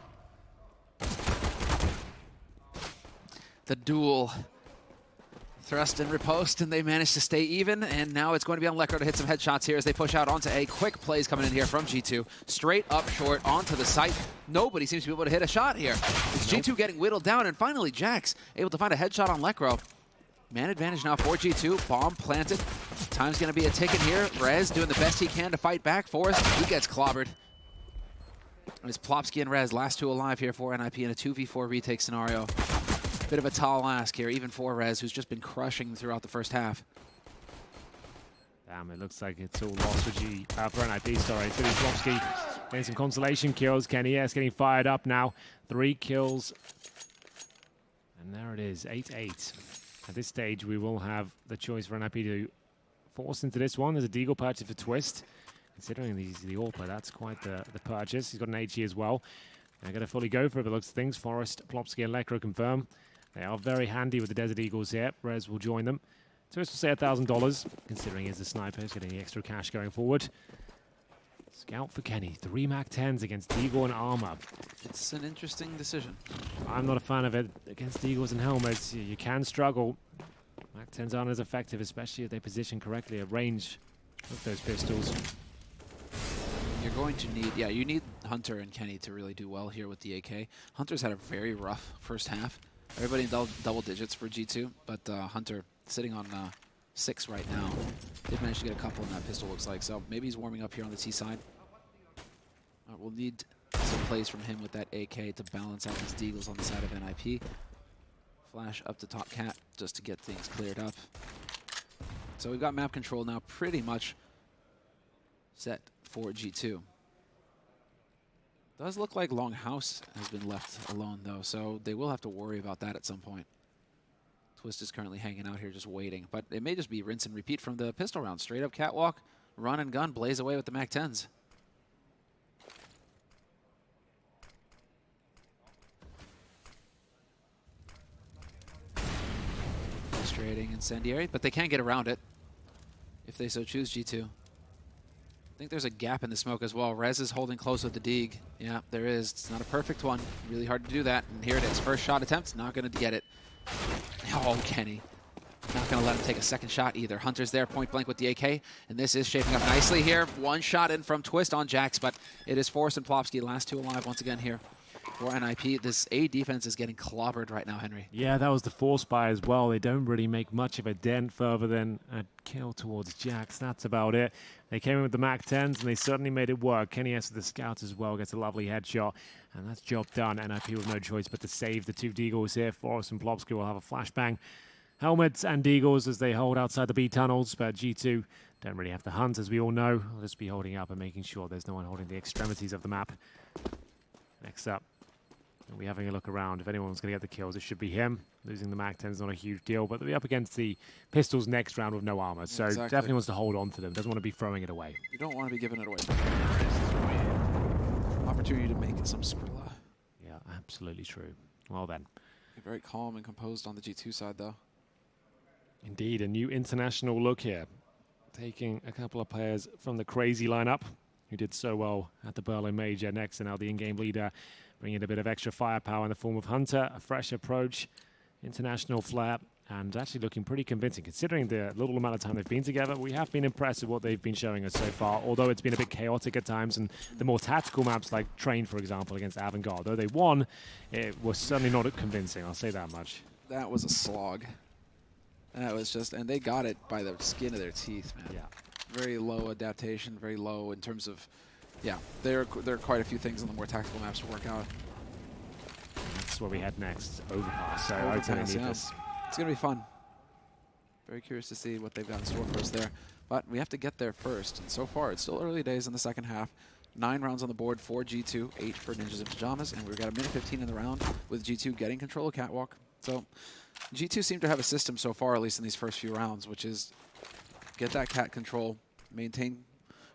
The duel. Thrust and riposte, and they managed to stay even, and now it's going to be on Lekr to hit some headshots here as they push out onto A. Quick plays coming in here from G2. Straight up short onto the site. Nobody seems to be able to hit a shot here. It's G2 getting whittled down, and finally Jax able to find a headshot on Lekr. Man advantage now for G2. Bomb planted. Time's going to be a ticking here. Rez doing the best he can to fight back. Forrest, he gets clobbered. And it's Plopsky and Rez, last 2 alive here for NiP in a 2v4 retake scenario. Bit of a tall ask here, even for Rez, who's just been crushing throughout the first half. Damn, it looks like it's all lost for NiP, sorry. Billy Plopsky getting some consolation kills. Kenny S getting fired up now. 3 kills. And there it is, 8-8. At this stage, we will have the choice for NiP to force into this one. There's a Deagle purchase for Twist. Considering he's the AWPer, that's quite the purchase. He's got an HE as well. They're going to fully go for it, but looks things. Forrest, Plopsky, and Lekr confirm. They are very handy with the Desert Eagles here. Rez will join them. Twist will say $1,000, considering he's the sniper. He's getting the extra cash going forward. Scout for Kenny. 3 MAC-10s against Deagle and Armor. It's an interesting decision. I'm not a fan of it. Against Deagles and helmets, you can struggle. MAC-10s aren't as effective, especially if they position correctly at range with those pistols. You're going to need, you need Hunter and Kenny to really do well here with the AK. Hunter's had a very rough first half. Everybody in double digits for G2, but Hunter sitting on 6 right now. Did manage to get a couple in that pistol, looks like, so maybe he's warming up here on the T side. We'll need some plays from him with that AK to balance out these Deagles on the side of NiP. Flash up to top cat just to get things cleared up. So we've got map control now pretty much set for G2. Does look like Longhouse has been left alone, though, so they will have to worry about that at some point. Twist is currently hanging out here just waiting, but it may just be rinse and repeat from the pistol round. Straight up catwalk, run and gun, blaze away with the MAC-10s. Frustrating incendiary, but they can get around it if they so choose, G2. I think there's a gap in the smoke as well. Rez is holding close with the Deag. Yeah, there is. It's not a perfect one. Really hard to do that. And here it is. First shot attempt. Not going to get it. Oh, Kenny. Not going to let him take a second shot either. Hunter's there, point blank with the AK. And this is shaping up nicely here. 1 shot in from Twist on Jax, but it is Forrest and Plopsky. Last 2 alive once again here for NiP. This A defense is getting clobbered right now, Henry. Yeah, that was the force buy as well. They don't really make much of a dent further than a kill towards Jax. That's about it. They came in with the MAC-10s, and they certainly made it work. Kenny S with the Scout as well gets a lovely headshot, and that's job done. NiP with no choice but to save the 2 Deagles here. Forrest and Plopsky will have a flashbang. Helmets and Deagles as they hold outside the B tunnels, but G2 don't really have to hunt, as we all know. They'll just be holding up and making sure there's no one holding the extremities of the map. Next up, we'll be having a look around. If anyone's going to get the kills, it should be him. Losing the MAC-10 is not a huge deal, but they'll be up against the pistols next round with no armor. So exactly. Definitely wants to hold on to them. Doesn't want to be throwing it away. You don't want to be giving it away. Opportunity to make some Skrilla. Yeah, absolutely true. Well then. Very calm and composed on the G2 side, though. Indeed, a new international look here. Taking a couple of players from the crazy lineup who did so well at the Berlin Major next, and now the in-game leader, bringing a bit of extra firepower in the form of Hunter, a fresh approach, international flair, and actually looking pretty convincing. Considering the little amount of time they've been together, we have been impressed with what they've been showing us so far, although it's been a bit chaotic at times, and the more tactical maps like Train, for example, against Avantgarde, though they won, it was certainly not convincing, I'll say that much. That was a slog. That was just, and they got it by the skin of their teeth, man. Yeah. Very low adaptation, very low in terms of, yeah, there are quite a few things on the more tactical maps to work out. That's what we had next, Overpass. So Overpass, I totally need yeah. this. It's going to be fun. Very curious to see what they've got in store for us there. But we have to get there first, and so far it's still early days in the second half. 9 rounds on the board for G2, 8 for Ninjas in Pajamas, and we've got a minute 15 in the round with G2 getting control of Catwalk. So G2 seem to have a system so far, at least in these first few rounds, which is get that cat control, maintain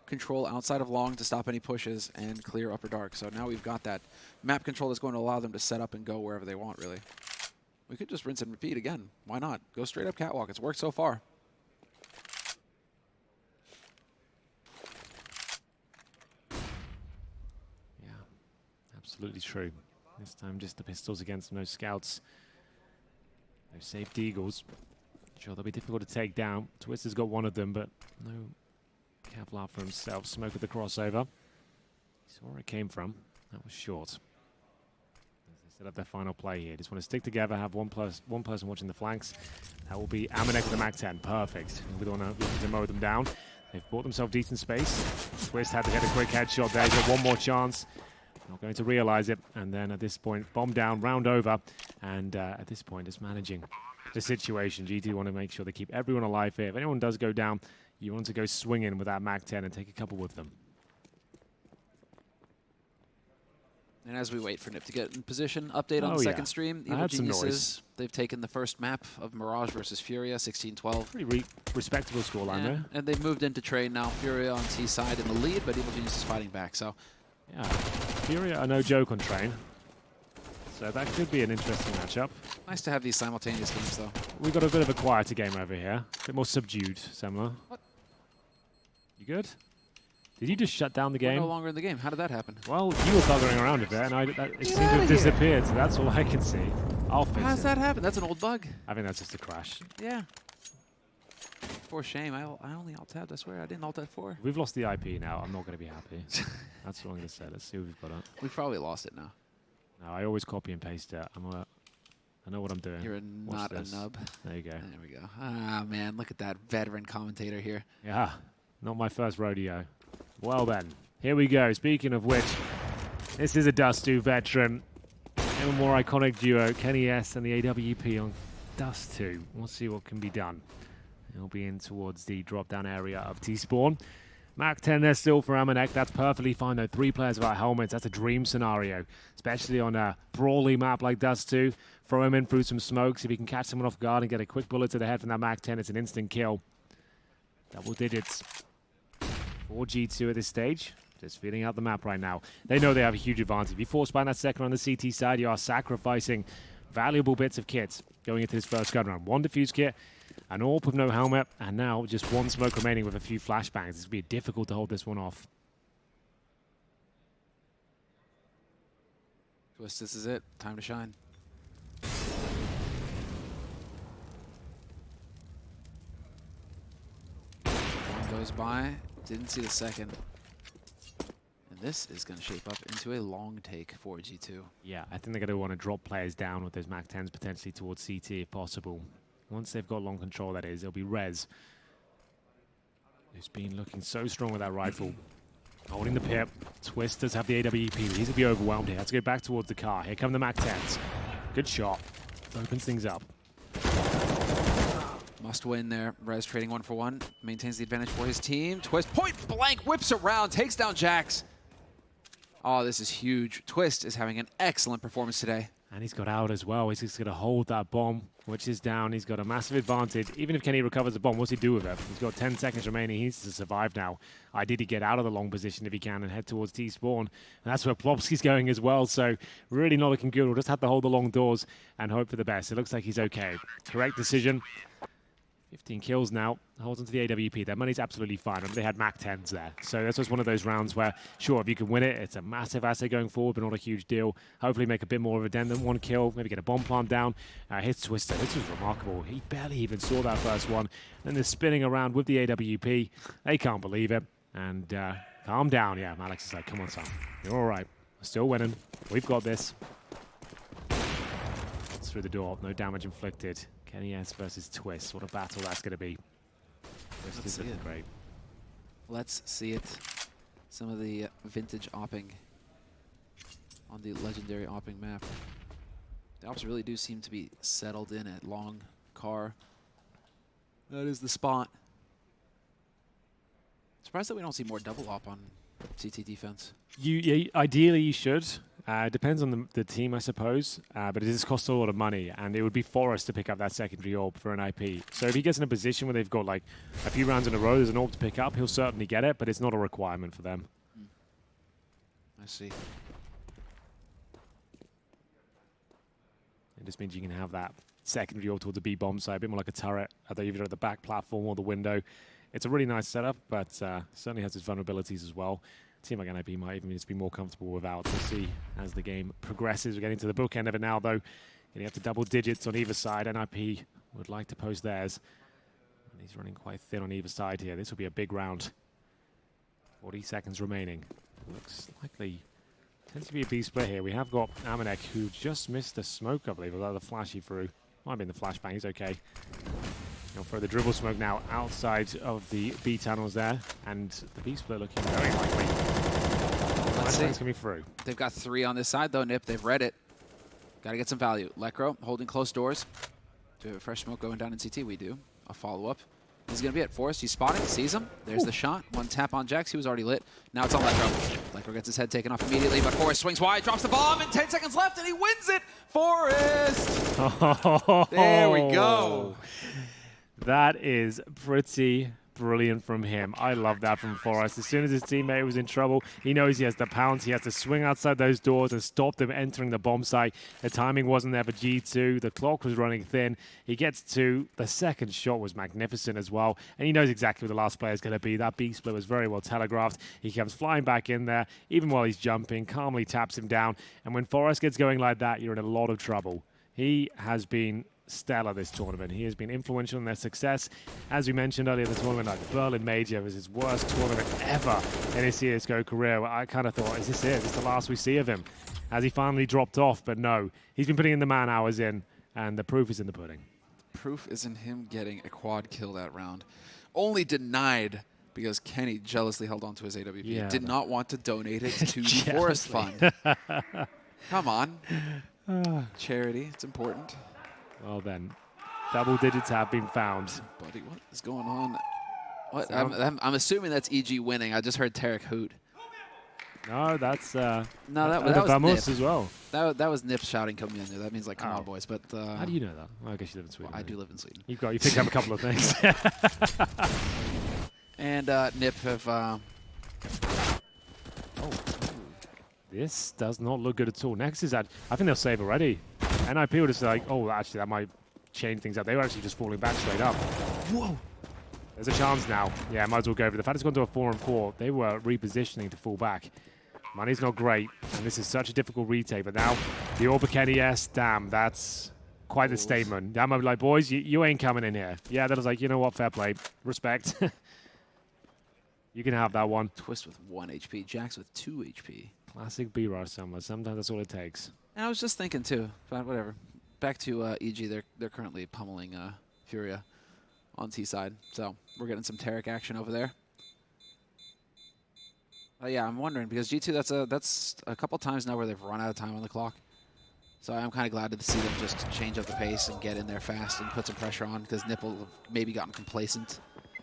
control outside of long to stop any pushes, and clear upper dark. So now we've got that map control that's going to allow them to set up and go wherever they want, really. We could just rinse and repeat again. Why not? Go straight up Catwalk. It's worked so far. Yeah, absolutely true. This time just the pistols against no scouts. No safety eagles. Sure, they'll be difficult to take down. Twister's got one of them, but no Kevlar for himself. Smoke at the crossover. He saw where it came from. That was short. As they set up their final play here. Just want to stick together, have one person watching the flanks. That will be Amanek with the MAC-10. Perfect. We don't want to mow them down. They've bought themselves decent space. Twist had to get a quick headshot there. He's got one more chance. Not going to realize it. And then at this point, bomb down, round over. And at this point, just managing the situation. G2 want to make sure they keep everyone alive here. If anyone does go down, you want to go swinging with that MAC-10 and take a couple with them. And as we wait for NiP to get in position, update on the second stream. Evil Geniuses, they've taken the first map of Mirage versus Furia, 16-12. Pretty respectable scoreline there. And they've moved into trade now. Furia on T side in the lead, but Evil Genius is fighting back. So, yeah, Furia are no joke on train. So that could be an interesting matchup. Nice to have these simultaneous games, though. We've got a bit of a quieter game over here. A bit more subdued, Semler. What? You good? Did you just shut down the game? We're no longer in the game. How did that happen? Well, you were buggering around a bit, and it seemed to have disappeared, so that's all I can see. I'll fix it. How does that happen? That's an old bug. I think that's just a crash. Yeah. For shame. I only alt-tabbed, I swear. I didn't alt-tab 4. We've lost the IP now. I'm not going to be happy. That's what I'm going to say. Let's see what we've got up. We've probably lost it now. No, I always copy and paste it. I know what I'm doing. You're not a nub. There you go. There we go. Ah, man, look at that veteran commentator here. Yeah, not my first rodeo. Well then, here we go. Speaking of which, this is a Dust2 veteran. Even more iconic duo, Kenny S and the AWP on Dust2. We'll see what can be done. He'll be in towards the drop-down area of T-Spawn. MAC-10 there still for Amanek. That's perfectly fine, though. 3 players without helmets. That's a dream scenario, especially on a brawly map like Dust2. Throw him in through some smokes. If he can catch someone off guard and get a quick bullet to the head from that MAC-10, it's an instant kill. Double digits for G2 at this stage. Just feeling out the map right now. They know they have a huge advantage. If you force by that second on the CT side, you are sacrificing valuable bits of kits going into this first gun round. 1 defuse kit, an AWP with no helmet, and now just 1 smoke remaining with a few flashbangs. It's going to be difficult to hold this one off. Twist, this is it. Time to shine. One goes by. Didn't see the second. And this is going to shape up into a long take for G2. Yeah, I think they're going to want to drop players down with those MAC-10s potentially towards CT if possible. Once they've got long control, that is, it'll be Rez, who's been looking so strong with that rifle. Holding the pip. Twist does have the AWP. He's going to be overwhelmed here. Has to go back towards the car. Here come the MAC-10s. Good shot. Opens things up. Must win there. Rez trading 1 for 1. Maintains the advantage for his team. Twist point blank. Whips around. Takes down Jax. Oh, this is huge. Twist is having an excellent performance today. And he's got out as well. He's just going to hold that bomb, which is down. He's got a massive advantage. Even if Kenny recovers the bomb, what's he do with it? He's got 10 seconds remaining. He needs to survive now. Ideally get out of the long position if he can and head towards T-Spawn. And that's where Plopsky's going as well. So really not looking good. We'll just have to hold the long doors and hope for the best. It looks like he's okay. Correct decision. 15 kills now, holds onto the AWP. Their money's absolutely fine. Remember, they had MAC-10s there. So that's just one of those rounds where, sure, if you can win it, it's a massive asset going forward, but not a huge deal. Hopefully make a bit more of a dent than 1 kill, maybe get a bomb plant down. Hits Twister. This was remarkable. He barely even saw that first one. Then they're spinning around with the AWP. They can't believe it. And calm down. Yeah, Alex is like, come on, son. You're all right. We're still winning. We've got this. It's through the door. No damage inflicted. Kenny S versus Twist. What a battle that's going to be. Twist is looking great. Let's see it. Some of the vintage opping on the legendary opping map. The ops really do seem to be settled in at long car. That is the spot. Surprised that we don't see more double op on CT defense. Ideally, you should. Depends on the team, I suppose. But it does cost a lot of money, and it would be Forest to pick up that secondary orb for an IP. So if he gets in a position where they've got like a few rounds in a row, there's an orb to pick up, he'll certainly get it, but it's not a requirement for them. I see. It just means you can have that secondary orb towards the B bomb side, a bit more like a turret, either at the back platform or the window. It's a really nice setup, but certainly has its vulnerabilities as well. A team like NiP might even just be more comfortable without. We'll see as the game progresses. We're getting to the bookend of it now, though. Getting up to double digits on either side. NiP would like to post theirs. And he's running quite thin on either side here. This will be a big round. 40 seconds remaining. Looks likely. Tends to be a B split here. We have got Amanek, who just missed the smoke, I believe. Although the flash he threw. Might have been the flashbang. He's okay. He'll throw the dribble smoke now outside of the B tunnels there, and the B split looking very likely. Let's see. It's going to be through. They've got 3 on this side, though, NiP. They've read it. Got to get some value. Lekro holding close doors. Do we have a fresh smoke going down in CT? We do. A follow-up. This is going to be it. Forrest, he's spotting, sees him. There's the shot. One tap on Jax. He was already lit. Now it's on Lekro. Lekro gets his head taken off immediately, but Forrest swings wide, drops the bomb, and 10 seconds left, and he wins it. Forrest! There we go. That is pretty brilliant from him. I love that from Forrest. As soon as his teammate was in trouble, he knows he has to pounce. He has to swing outside those doors and stop them entering the bomb site. The timing wasn't there for G2. The clock was running thin. He gets 2. The second shot was magnificent as well. And he knows exactly where the last player is going to be. That B split was very well telegraphed. He comes flying back in there, even while he's jumping, calmly taps him down. And when Forrest gets going like that, you're in a lot of trouble. He has been stellar this tournament. He has been influential in their success. As we mentioned earlier, the tournament, like the Berlin Major, was his worst tournament ever in his CSGO career. I kind of thought, is this it? Is this the last we see of him? Has he finally dropped off? But no, he's been putting in the man hours in, and the proof is in the pudding. Proof is in him getting a quad kill that round. Only denied because Kenny jealously held on to his AWP. Yeah, Did not want to donate it to Forest Fund. Come on. Charity, it's important. Well then, double digits have been found. Buddy, what is going on? What? I'm assuming that's EG winning. I just heard Tarek hoot. No, that's no, that was Vamos NiP. as well. That was NiP shouting coming in there. That means like, come on, boys. But how do you know that? Well, I guess you live in Sweden. Well, I do live in Sweden. You picked up a couple of things. And NiP have. This does not look good at all. Next is that I think they'll save already. NiP were just like, oh, actually, that might change things up. They were actually just falling back straight up. Whoa. There's a chance now. Yeah, might as well go over. The fact it's gone to a 4-on-4, they were repositioning to fall back. Money's not great, and this is such a difficult retake. But now, the Orba yes, damn, that's quite a statement. I'm like, boys, you ain't coming in here. Yeah, that was like, you know what, fair play. Respect. You can have that one. Twist with 1 HP, Jax with 2 HP. Classic B-Rush somewhere. Sometimes that's all it takes. And I was just thinking too, but whatever. Back to EG, they're currently pummeling Furia on T side, so we're getting some Tarek action over there. Yeah, I'm wondering because G2 that's a couple times now where they've run out of time on the clock. So I'm kind of glad to see them just change up the pace and get in there fast and put some pressure on because NiP will have maybe gotten complacent.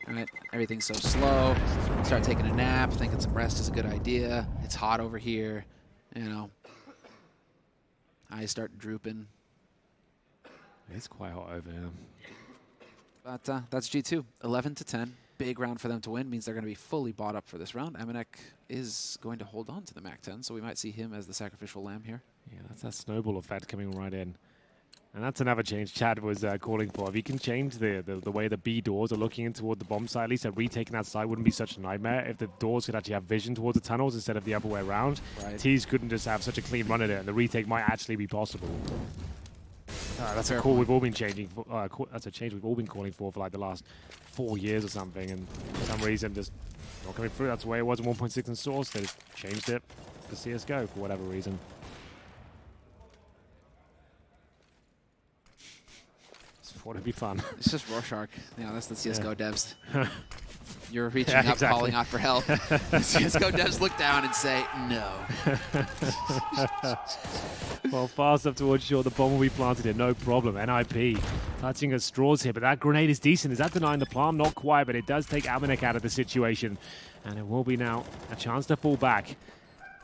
Right, everything's so slow. Start taking a nap, thinking some rest is a good idea. It's hot over here, you know. Eyes start drooping. It's quite hot over here. But that's G2, 11-10. Big round for them to win. Means they're going to be fully bought up for this round. Amanek is going to hold on to the MAC-10, so we might see him as the sacrificial lamb here. Yeah, that's that snowball effect coming right in. And that's another change Chad was calling for. If you can change the way the B doors are looking in toward the bomb side, at least retaking that side wouldn't be such a nightmare. If the doors could actually have vision towards the tunnels instead of the other way around, right. Tees couldn't just have such a clean run at it, and the retake might actually be possible. That's Fair a call point. we've all been changing. That's a change we've all been calling for like the last 4 years or something, and for some reason just not coming through. That's the way it was in 1.6 and Source. They just changed it to CSGO for whatever reason. Just thought it'd be fun. It's just Rorschach. Yeah, that's the CSGO devs. You're reaching up, exactly. calling out for help. CSGO devs look down and say, no. Well, fast up towards short, the bomb will be planted here, no problem. NiP clutching at straws here, but that grenade is decent. Is that denying the plant? Not quite, but it does take Amanek out of the situation. And it will be now a chance to fall back.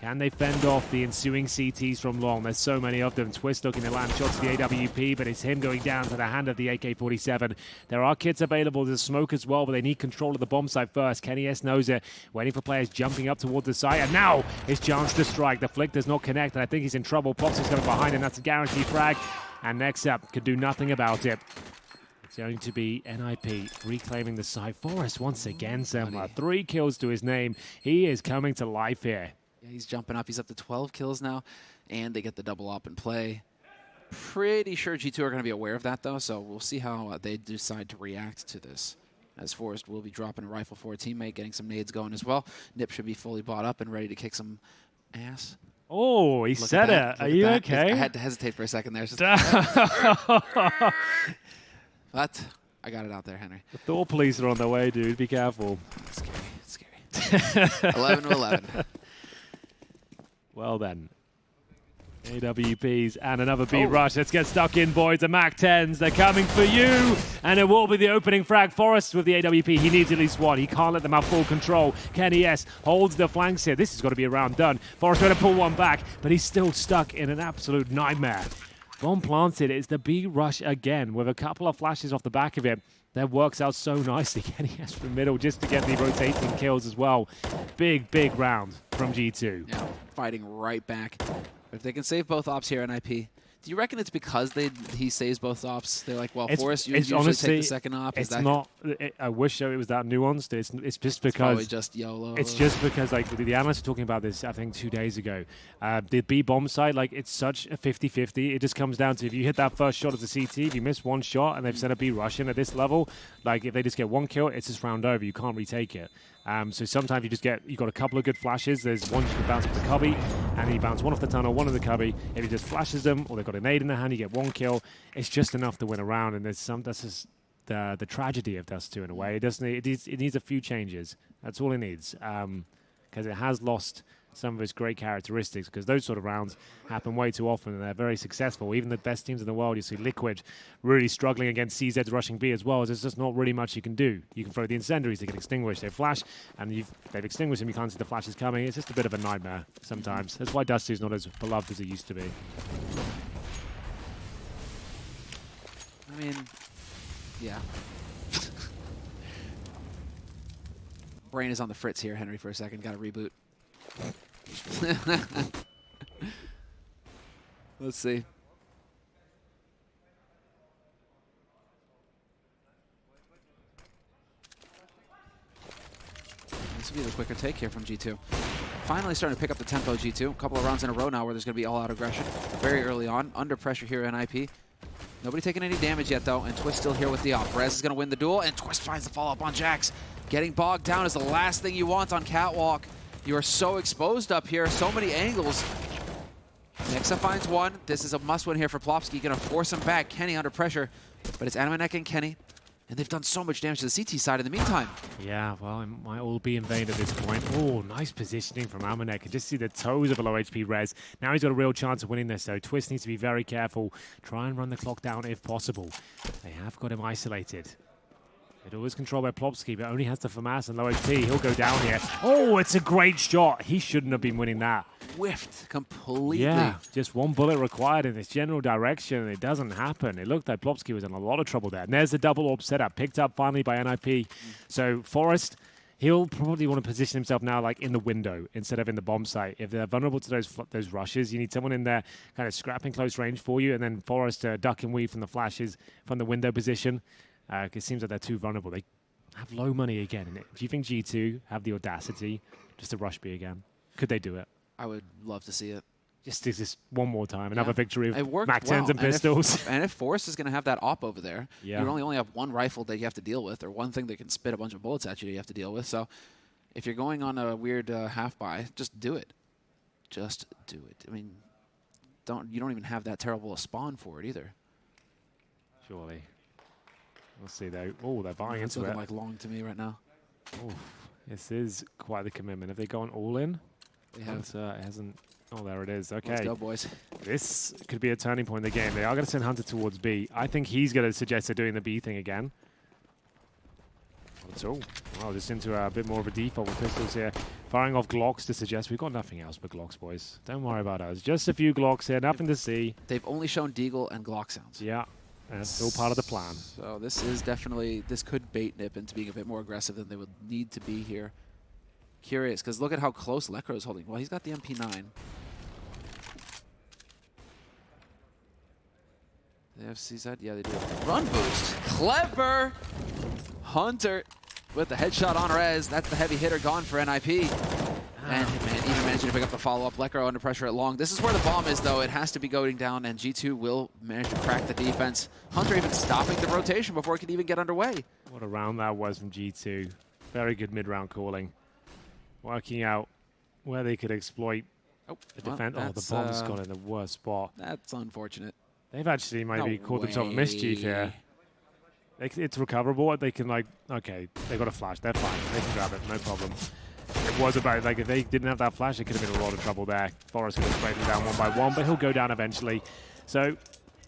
Can they fend off the ensuing CTs from long? There's so many of them. Twist looking to land shots to the AWP, but it's him going down to the hand of the AK-47. There are kits available to smoke as well, but they need control of the bomb site first. kennyS knows it, waiting for players jumping up towards the site, and now his chance to strike. The flick does not connect, and I think he's in trouble. Pops is coming behind him. That's a guaranteed frag, and next up could do nothing about it. It's going to be NiP reclaiming the site. Forrest once again, Semler. 3 kills to his name. He is coming to life here. Yeah, he's jumping up. He's up to 12 kills now, and they get the double up and play. Pretty sure G2 are going to be aware of that, though, so we'll see how they decide to react to this. As Forrest will be dropping a rifle for a teammate, getting some nades going as well. NiP should be fully bought up and ready to kick some ass. Oh, he said it. Are you okay? I had to hesitate for a second there. Just, but I got it out there, Henry. The Thor police are on their way, dude. Be careful. It's scary. It's scary. 11 to 11. Well then, AWPs and another B rush. Let's get stuck in, boys. The MAC-10s, they're coming for you. And it will be the opening frag. Forrest with the AWP. He needs at least one. He can't let them have full control. kennyS holds the flanks here. This has got to be a round done. Forrest trying to pull one back, but he's still stuck in an absolute nightmare. Bomb planted. It's the B rush again with a couple of flashes off the back of it. That works out so nicely. kennyS from the middle just to get the rotating kills as well. Big round from G2. Yeah, fighting right back. But if they can save both ops here, NiP, do you reckon it's because he saves both ops? They're like, well, Forrest, you usually honestly, take the second op. It's not. I wish it was that nuanced. It's just because. Probably just YOLO. It's just because, like, the analysts were talking about this, I think, 2 days ago. The B bomb side, like, it's such a 50-50. It just comes down to if you hit that first shot of the CT, if you miss one shot and they've sent a B rush in at this level, like, if they just get one kill, it's just round over. You can't retake it. So sometimes you got a couple of good flashes. There's one you can bounce off the cubby, and then you bounce one off the tunnel, one in the cubby. If he just flashes them, or they've got a nade in their hand, you get one kill. It's just enough to win a round, and that's just the tragedy of Dust2 in a way. It needs a few changes. That's all it needs, because it has lost some of its great characteristics, because those sort of rounds happen way too often, and they're very successful. Even the best teams in the world, you see Liquid really struggling against CZ's rushing B as well. There's just not really much you can do. You can throw the incendiaries, they get extinguished, they flash, and they've extinguished them, you can't see the flashes coming. It's just a bit of a nightmare sometimes. That's why Dust2 is not as beloved as it used to be. I mean, yeah. Brain is on the fritz here, Henry, for a second. Got to reboot. Let's see. This will be the quicker take here from G2. Finally starting to pick up the tempo, G2. A couple of rounds in a row now where there's going to be all-out aggression. Very early on, under pressure here at NiP. Nobody taking any damage yet, though, and Twist still here with the op. Rez is going to win the duel, and Twist finds the follow-up on Jax. Getting bogged down is the last thing you want on Catwalk. You are so exposed up here, so many angles. Nexa finds one. This is a must-win here for Plopsky. Going to force him back. Kenny under pressure, but it's Amanek and Kenny, and they've done so much damage to the CT side in the meantime. Yeah, well, it might all be in vain at this point. Oh, nice positioning from Amanek. You just see the toes of a low HP Rez. Now he's got a real chance of winning this, so Twist needs to be very careful. Try and run the clock down if possible. They have got him isolated. It always controlled by Plopsky, but only has the FAMAS and low HP. He'll go down here. Oh, it's a great shot. He shouldn't have been winning that. Whiffed completely. Yeah, just one bullet required in this general direction, and it doesn't happen. It looked like Plopsky was in a lot of trouble there. And there's the double orb setup, picked up finally by NiP. So Forrest, he'll probably want to position himself now like in the window instead of in the bomb site. If they're vulnerable to those rushes, you need someone in there kind of scrapping close range for you, and then Forrest duck and weave from the flashes from the window position. It seems like they're too vulnerable. They have low money again. Do you think G2 have the audacity just to rush B again? Could they do it? I would love to see it. Just this one more time, another victory of it worked MAC-10s well. and pistols. And if Forrest is going to have that op over there, yeah. you only have one rifle that you have to deal with, or one thing that can spit a bunch of bullets at you have to deal with. So if you're going on a weird half-buy, just do it. Just do it. I mean, you don't even have that terrible a spawn for it either. Surely. We'll see, though. Oh, they're buying It's into looking it. like long to me right now. Oof, this is quite the commitment. Have they gone all in? They have. It hasn't. Oh, there it is. Okay. Let's go, boys. This could be a turning point in the game. They are going to send Hunter towards B. I think he's going to suggest they're doing the B thing again. That's all. Wow, just into a bit more of a default with pistols here. Firing off Glocks to suggest we've got nothing else but Glocks, boys. Don't worry about us. Just a few Glocks here, nothing to see. They've only shown Deagle and Glock sounds. Yeah, that's all part of the plan. So this is definitely, this could bait NiP into being a bit more aggressive than they would need to be here. Curious, because look at how close Lekro is holding. Well, he's got the MP9. They have C-side? Yeah, they do. Run boost. Clever! Hunter with the headshot on Rez. That's the heavy hitter gone for NiP. And even managing to pick up the follow-up. Lekro under pressure at long. This is where the bomb is, though. It has to be going down, and G2 will manage to crack the defense. Hunter even stopping the rotation before it could even get underway. What a round that was from G2. Very good mid-round calling. Working out where they could exploit the defense. Oh, the bomb's gone in the worst spot. That's unfortunate. They've actually maybe caught themselves a mischief here. It's recoverable. They can, like, okay, they got a flash. They're fine. They can grab it. No problem. It was about, like, if they didn't have that flash, it could have been a lot of trouble there. Forrest would have played them down one by one, but he'll go down eventually. So,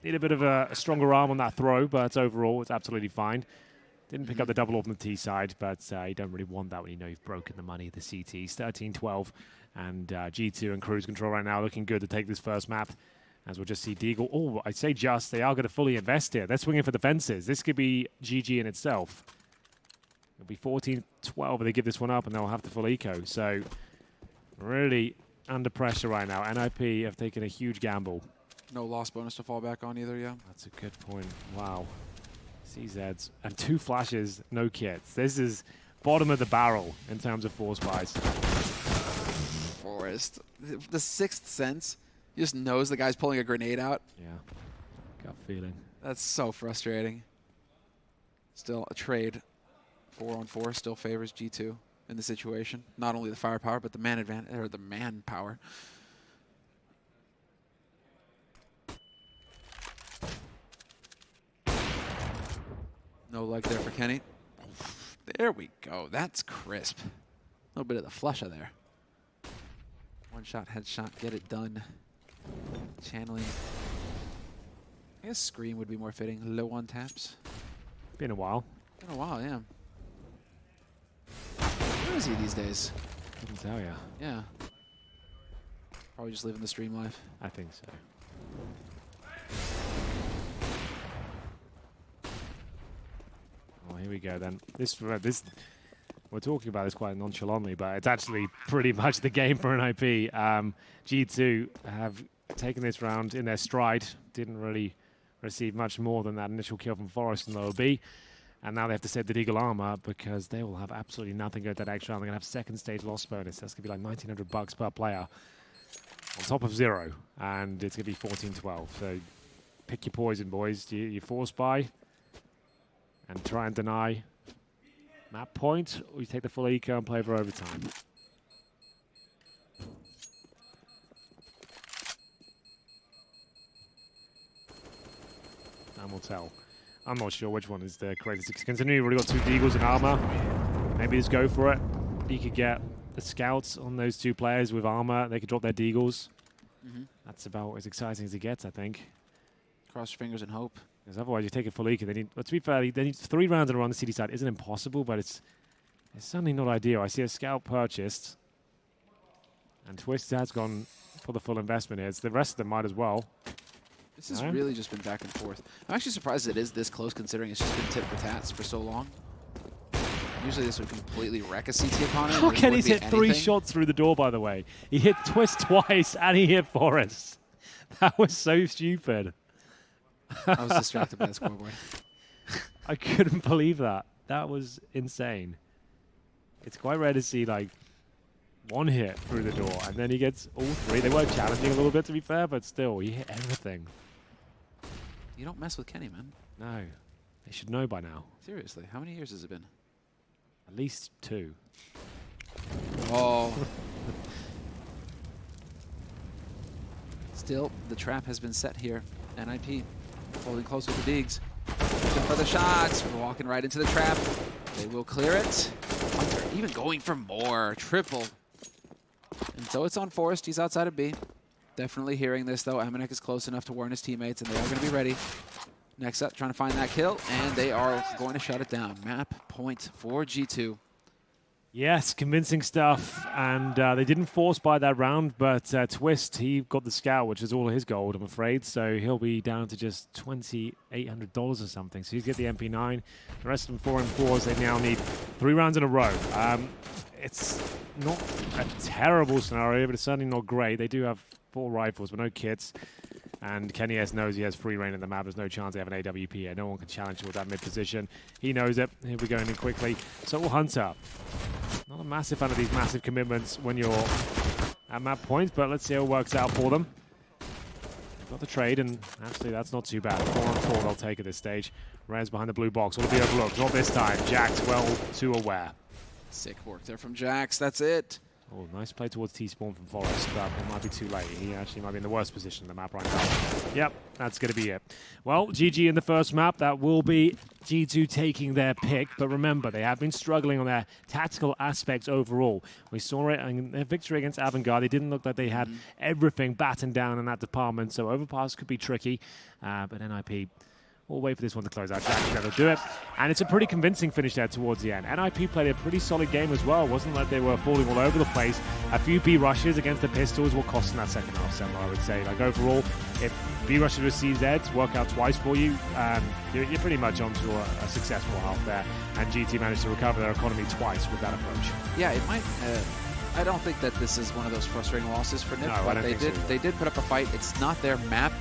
need a bit of a stronger arm on that throw, but overall, it's absolutely fine. Didn't pick up the double off on the T side, but you don't really want that when you know you've broken the money of the CTs. 13-12, and G2 and cruise control right now looking good to take this first map. As we'll just see Deagle. Oh, I'd say just. They are going to fully invest here. They're swinging for the fences. This could be GG in itself. It'll be 14-12 if they give this one up, and they'll have the full eco. So, really under pressure right now. NiP have taken a huge gamble. No loss bonus to fall back on either, yeah. That's a good point. Wow. CZs. And 2 flashes, no kits. This is bottom of the barrel in terms of force buys. Forrest. The sixth sense. He just knows the guy's pulling a grenade out. Yeah. Gut feeling. That's so frustrating. Still a trade. 4-on-4 still favors G2 in the situation. Not only the firepower, but the man advantage or the manpower. No leg there for Kenny. There we go. That's crisp. A little bit of the flusher there. One shot, headshot, get it done. Channeling. I guess Scream would be more fitting. Low on taps. Been a while. Been a while, yeah. Where is he these days? Couldn't tell ya. Yeah. Probably just living the stream life. I think so. Well, here we go then. This we're talking about this quite nonchalantly, but it's actually pretty much the game for NiP. G2 have taken this round in their stride. Didn't really receive much more than that initial kill from Forrest in lower B. And now they have to save the Deagle armor because they will have absolutely nothing to go that extra round. They're going to have second stage loss bonus. That's going to be like $1,900 per player on top of 0. And it's going to be 14-12. So pick your poison, boys. Do you force buy and try and deny map point, or you take the full eco and play for overtime? And we'll tell. I'm not sure which one is the greatest. Considering you've already got 2 Deagles in armor, maybe just go for it. You could get the scouts on those 2 players with armor. They could drop their Deagles. That's about as exciting as it gets, I think. Cross your fingers and hope. Because otherwise, you take a full eco. They need, to be fair, they need 3 rounds in a row on the city side. Isn't impossible, but it's certainly not ideal. I see a scout purchased, and Twist has gone for the full investment here. It's the rest of them might as well. This has really just been back and forth. I'm actually surprised it is this close, considering it's just been tit for tats for so long. Usually this would completely wreck a CT opponent. How can he hit 3 shots through the door, by the way? He hit Twist twice, and he hit Forrest. That was so stupid. I was distracted by the scoreboard. I couldn't believe that. That was insane. It's quite rare to see, like, 1 hit through the door, and then he gets all 3. They were challenging a little bit, to be fair, but still, he hit everything. You don't mess with Kenny, man. No. They should know by now. Seriously, how many years has it been? At least 2. Oh. Still, the trap has been set here. NiP holding close with the Deags. Looking for the shots. We're walking right into the trap. They will clear it. Hunter even going for more. Triple. And so it's on Forrest. He's outside of B. Definitely hearing this, though. Amanek is close enough to warn his teammates, and they are going to be ready. Next up, trying to find that kill, and they are going to shut it down. Map point for G2. Yes, convincing stuff, and they didn't force by that round, but Twist, he got the scout, which is all his gold, I'm afraid, so he'll be down to just $2,800 or something. So he's get the MP9. The rest of them 4 and 4s. They now need 3 rounds in a row. It's not a terrible scenario, but it's certainly not great. They do have 4 rifles, but no kits. And Kenny S knows he has free reign in the map. There's no chance they have an AWP here. No one can challenge him with that mid position. He knows it. He'll be going in quickly. So will Hunter. Not a massive fan of these massive commitments when you're at map point, but let's see how it works out for them. Got the trade, and actually that's not too bad. 4 on 4 they'll take at this stage. Rez behind the blue box. Will be overlooked. Not this time. Jack's well too aware. Sick work there from Jax. That's it. Oh, nice play towards T-Spawn from Forrest, but it might be too late. He actually might be in the worst position in the map right now. Yep, that's going to be it. Well, GG in the first map. That will be G2 taking their pick, but remember, they have been struggling on their tactical aspects overall. We saw it in their victory against Avantgarde. They didn't look like they had everything battened down in that department, so overpass could be tricky, but NiP... We'll wait for this one to close out. Jack should be able to do it. And it's a pretty convincing finish there towards the end. NiP played a pretty solid game as well. It wasn't like they were falling all over the place. A few B rushes against the Pistols will cost in that second half, Semler, I would say. Like overall, if B rushes with CZs work out twice for you, you're pretty much onto a successful half there. And GT managed to recover their economy twice with that approach. Yeah, it might... I don't think that this is one of those frustrating losses for NiP. No, I don't think so. They did put up a fight. It's not their map.